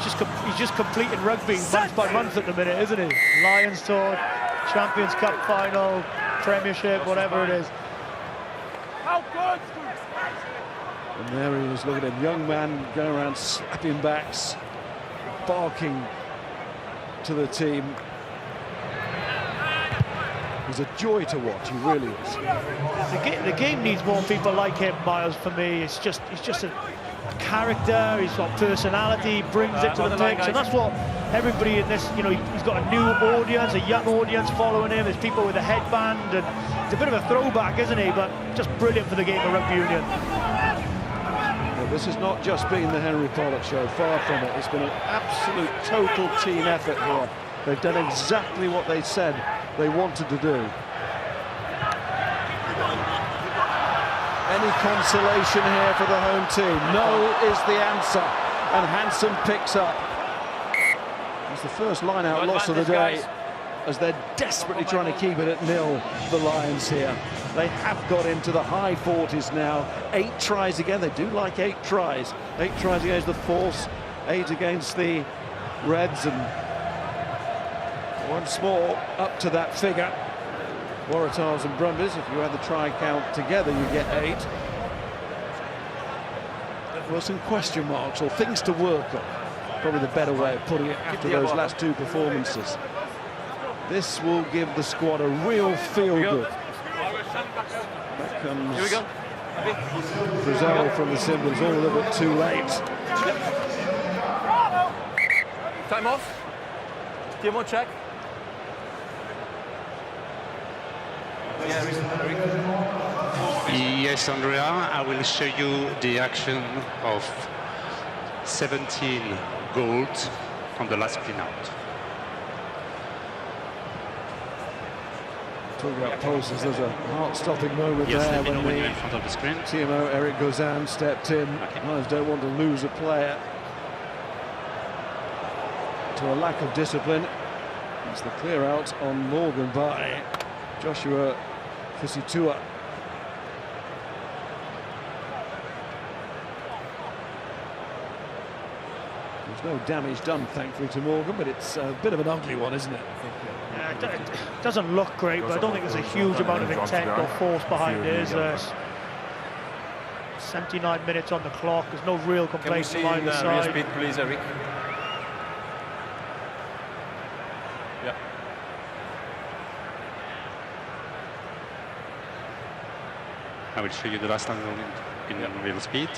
He's just completing rugby month by month at the minute, isn't he? Lions Tour, Champions Cup final, Premiership, whatever it is. And there he is, look at him, young man going around slapping backs, barking to the team. He's a joy to watch, he really is. The game needs more people like him, Miles, for me. He's just a character, he's got personality, he brings it to the mix, and that's what everybody in this, you know, he's got a new audience, a young audience following him. There's people with a headband, and it's a bit of a throwback, isn't he? But just brilliant for the game of rugby union. Well, this has not just been the Henry Pollock show, far from it. It's been an absolute total team effort here. They've done exactly what they said they wanted to do. Any consolation here for the home team? No is the answer, and Hansen picks up. It's the first line-out loss of the day, as they're desperately trying to keep it at 0, the Lions here. They have got into the high 40s now. 8 tries again. They do like 8 tries. 8 tries against the Force, 8 against the Reds, and once more up to that figure. Waratahs and Brumbies, if you add the try count together, you get 8. There were some question marks or things to work on. Probably the better way of putting it after those last 2 performances. This will give the squad a real feel-good. Back comes Brazil from the Symbols, all a little bit too late. Time off. Team on check. Yes, Andrea, I will show you the action of 17 goals on the last clean out. Talking about pulses, there's a heart-stopping moment Yes, there let me know when when you're the in front of the screen. TMO Eric Gozan stepped in. Lions don't want to lose a player to a lack of discipline. It's the clear out on Morgan by Joshua Fisitua. There's no damage done, thankfully, to Morgan, but it's a bit of an ugly one, isn't it? Yeah, it doesn't look great, but I don't think there's a huge amount of intent or force behind it, is there? 79 minutes on the clock, there's no real complaints from either side. Speed, please, Eric. Yeah. I will show you the last angle in real speed.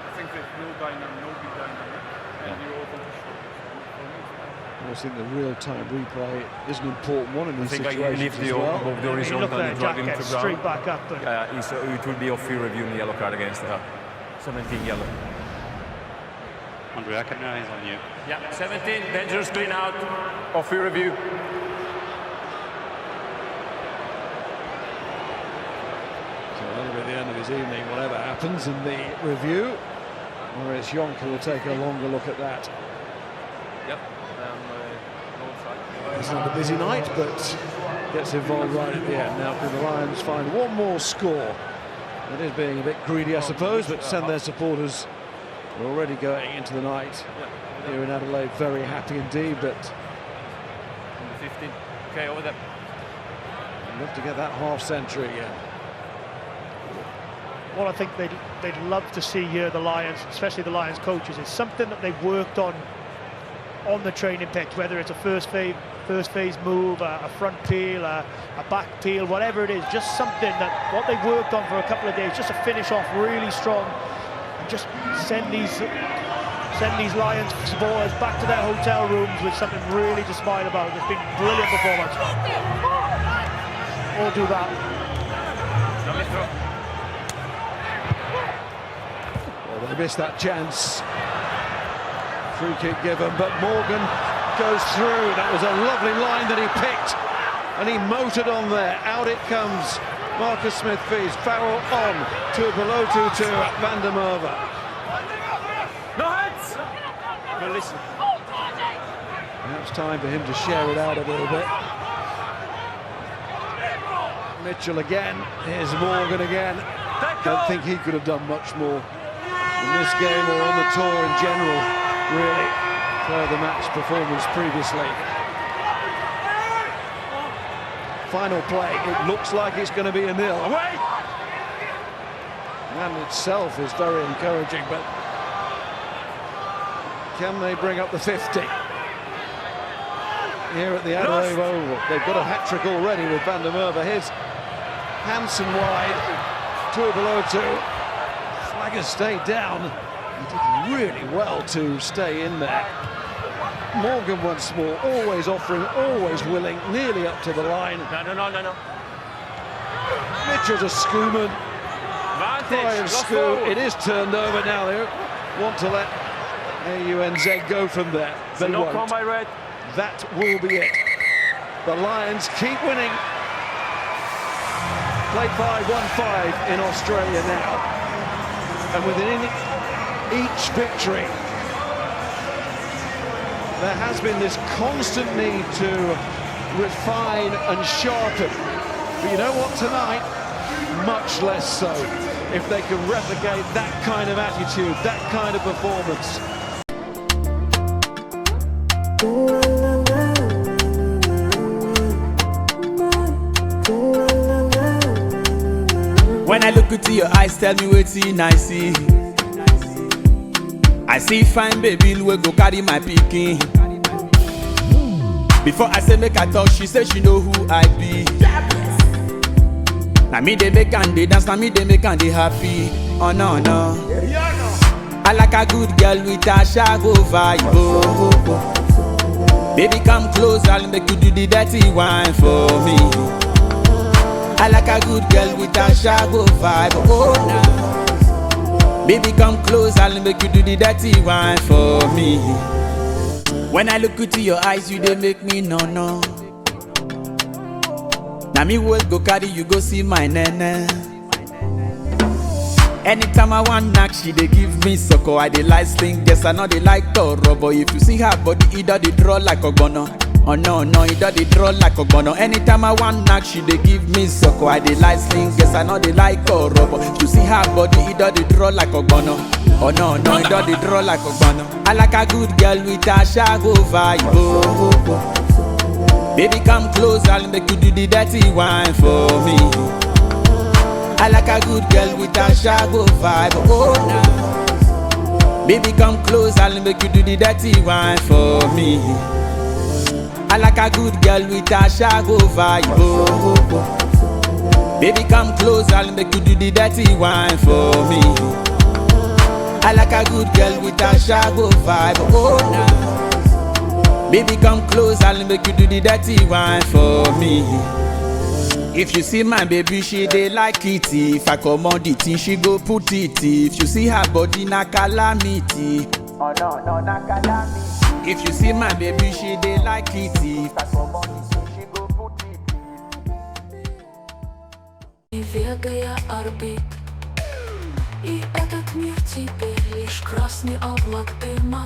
I think there's no big dynamic, and you're open to shoot. I think the real-time replay is an important one in these situations I leave the well. above the horizontal Look there, and Jack drag him to gets ground. straight back up. And It will be off field review in the yellow card against her. 17 yellow. Andrea, camera is on you. Yeah, 17, dangerous clean out, off field review. So that'll be the end of his evening, whatever happens in the review. Whereas Jonker will take a longer look at that. Yep. It's not a busy night, but gets involved right at the end. Now can the Lions find one more score? It is being a bit greedy, I suppose, but send their supporters. We're already going into the night here in Adelaide, very happy indeed, but 15. Okay, over there. I'd love to get that half century again. what I think they'd love to see here, the Lions, especially the Lions coaches, is something that they've worked on the training pitch, whether it's a first first phase move, a front peel, a back peel, whatever it is, just something that what they've worked on for a couple of days, just to finish off really strong and just send these Lions supporters back to their hotel rooms with something really to smile about. It's been a brilliant performance. All do that. Well, they missed that chance. Free kick given, but Morgan goes through. That was a lovely line that he picked, and he motored on there. Out it comes. Marcus Smith-Fees, Farrell on to Belotu to Van der Merwe. No hands! But listen. Now it's time for him to share it out a little bit. Mitchell again. Here's Morgan again. Don't think he could have done much more in this game or on the tour in general, really, for the match performance previously. Final play, it looks like it's going to be a nil. Away! And itself is very encouraging, but can they bring up the 50? Here at the Adelaide Oval, they've got a hat-trick already with Van der Merwe. Here's Hansen wide, two below two. Flagger stayed down. He did really well to stay in there. Morgan once more, always offering, always willing, nearly up to the line. No. Mitchell to Schoeman. Cry of Schoo. It is turned over now. They want to let AUNZ go from there. They No won't. come by red. That will be it. The Lions keep winning. Play 5-1-5 in Australia now. And within each victory, there has been this constant need to refine and sharpen. But you know what, tonight, much less so. If they can replicate that kind of attitude, that kind of performance. When I look into your eyes, tell me what's in I see. I see fine baby, we go carry my picking. Before I say make I talk, she say she know who I be. Now me they make and they dance, now me they make and they happy. Oh no. I like a good girl with a shago vibe. Oh. Baby come close, I'll make you do the dirty wine for me. I like a good girl with a shago vibe. Oh nah. Baby come close, I'll make you do the dirty wine for me. When I look into your eyes, you they make me no. Now me will go carry you go see my nene. Anytime I want knock, she they give me sucker. I they like sling, yes I know they like Toro. But if you see her body, either they draw like a bono. Oh no, either they draw like a bono. Anytime I want knock, she they give me sucker. I they like sling, yes I know they like Toro. But if you see her body, either they draw like a bono. Oh no, either they draw like a bono. I like a good girl with a shago vibe. Oh. Baby come close, I'll make you do the dirty wine for me. I like a good girl with a shago vibe. Oh nah. Baby come close, I'll make you do the dirty wine for me. I like a good girl with a shago vibe. Oh. Baby come close, I'll make you do the dirty wine for me. I like a good girl with a shago vibe. Oh nah. Baby come close, I'll make you do the dirty wine for me. If you see my baby, she they like it. If I commodity, she go put it. If you see her body, na calamity. Oh no, na calamity. If you see my baby, she they like it. If I commodity, she go put it. Вега я орбит, и этот мир теперь лишь красный облак дыма,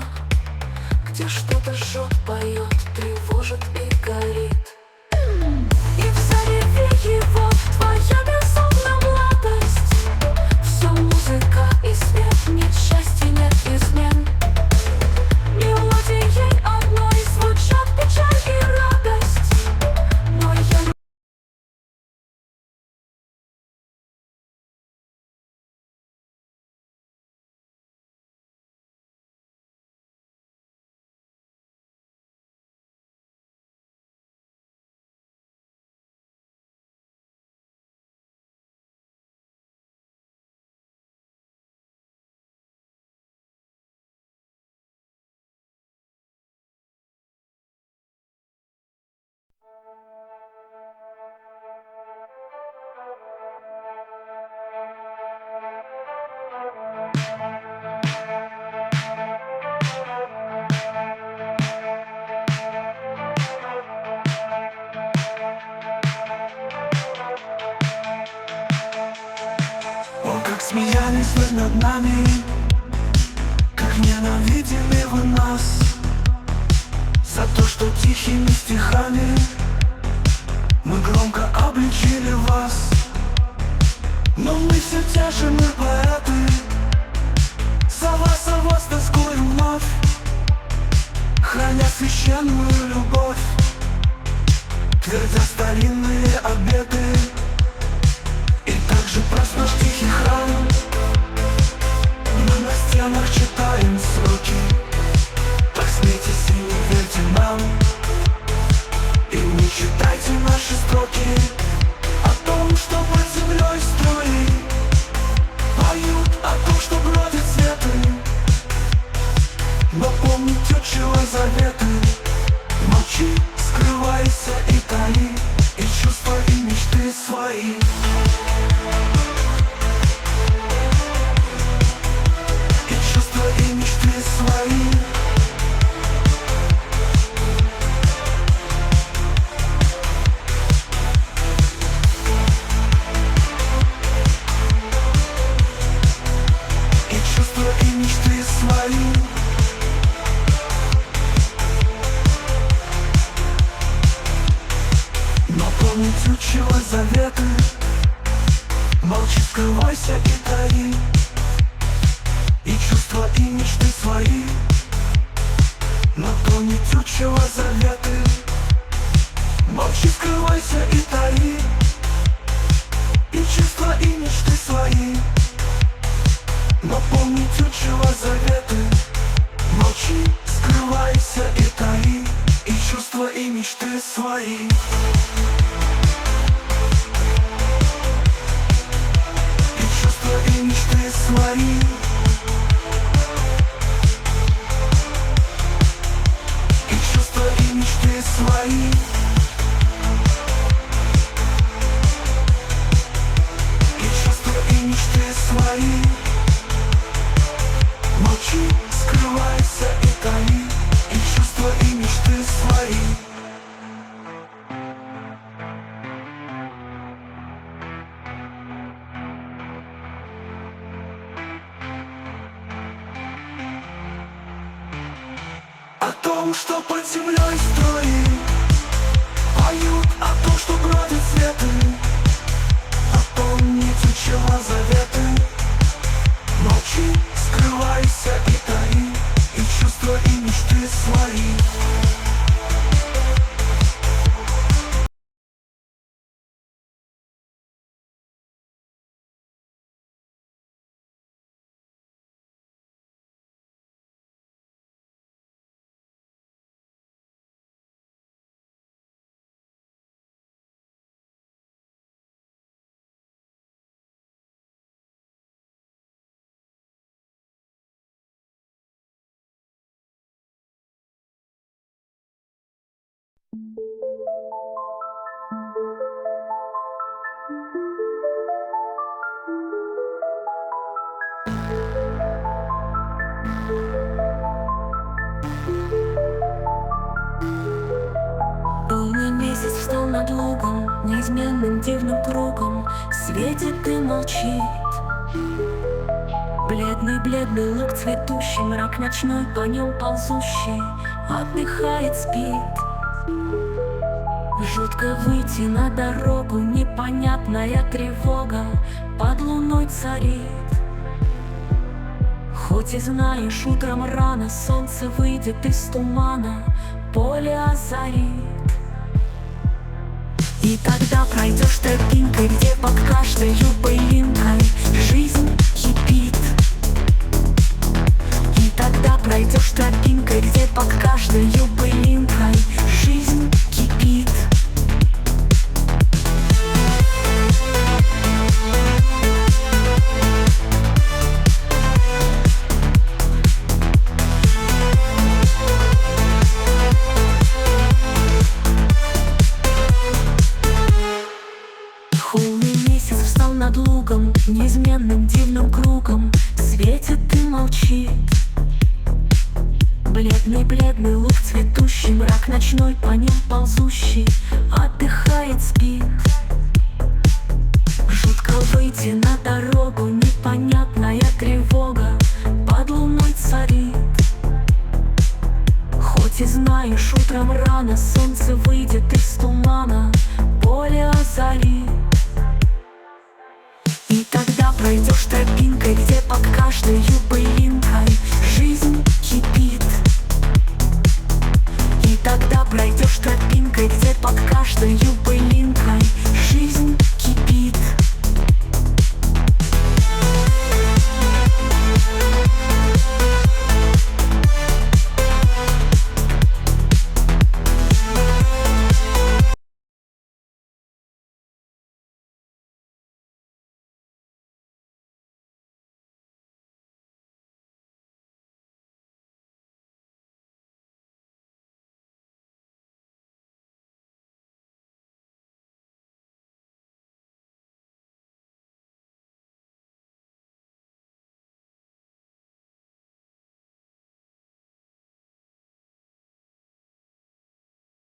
где что-то жжет, поет, тревожит и горит. И в зареве его твоя безумная младость. Все музыка и смех, нет счастья, нет измен. Мелодией одной звучат печаль и Смеялись вы над нами, как ненавидели вы нас, за то, что тихими стихами мы громко обличили вас. Но мы все те же, мы поэты, за вас тоскуем вновь, храня священную любовь, твердя старинные обеты. И также празднуешь тихий храм, мы на стенах читаем строки. Так смейтесь и не верьте нам, и не читайте наши строки о том, что под землей строи поют о том, что бродят светы. Но помни течего заветы, молчи, скрывайся и таи, и чувства, и мечты свои. И чувства, и мечты свои. И чувства, и мечты свои. Но помни тючего заветы, молчи, скрывайся и таи, и чувства, и мечты свои. Но помни тючего заветы, молчи, скрывайся и таи, и чувства, и мечты свои. Но помни тючего заветы, молчи, скрывайся и таи, и чувства, и мечты свои. И чувства, и мечты свои. И чувства, и мечты свои. И чувства, и мечты свои. Молчи, скрывайся и таи, и чувства, и мечты свои. О том, что под землей строи поют о том, что бродят светы. Напомните, чего заветы. Молчи, скрывайся и таи, и чувства, и мечты свои. Полный месяц встал над лугом, неизменным дивным кругом, светит и молчит. Бледный луг цветущий, мрак ночной по нем ползущий, отдыхает, спит. Жутко выйти на дорогу, непонятная тревога под луной царит. Хоть и знаешь, утром рано солнце выйдет из тумана, поле озарит. И тогда пройдешь тропинкой, где под каждой пылинкой жизнь кипит. И тогда пройдешь тропинкой, где под каждой пылинкой жизнь кипит. Над лугом, неизменным дивным кругом, светит и молчит. Бледный луг цветущий, мрак ночной по нем ползущий, отдыхает, спит. Жутко выйти на дорогу, не непонятная тревога под луной царит. Хоть и знаешь, утром рано солнце выйдет из тумана, поле озарит. И тогда пройдешь тропинкой, где под каждой пылинкой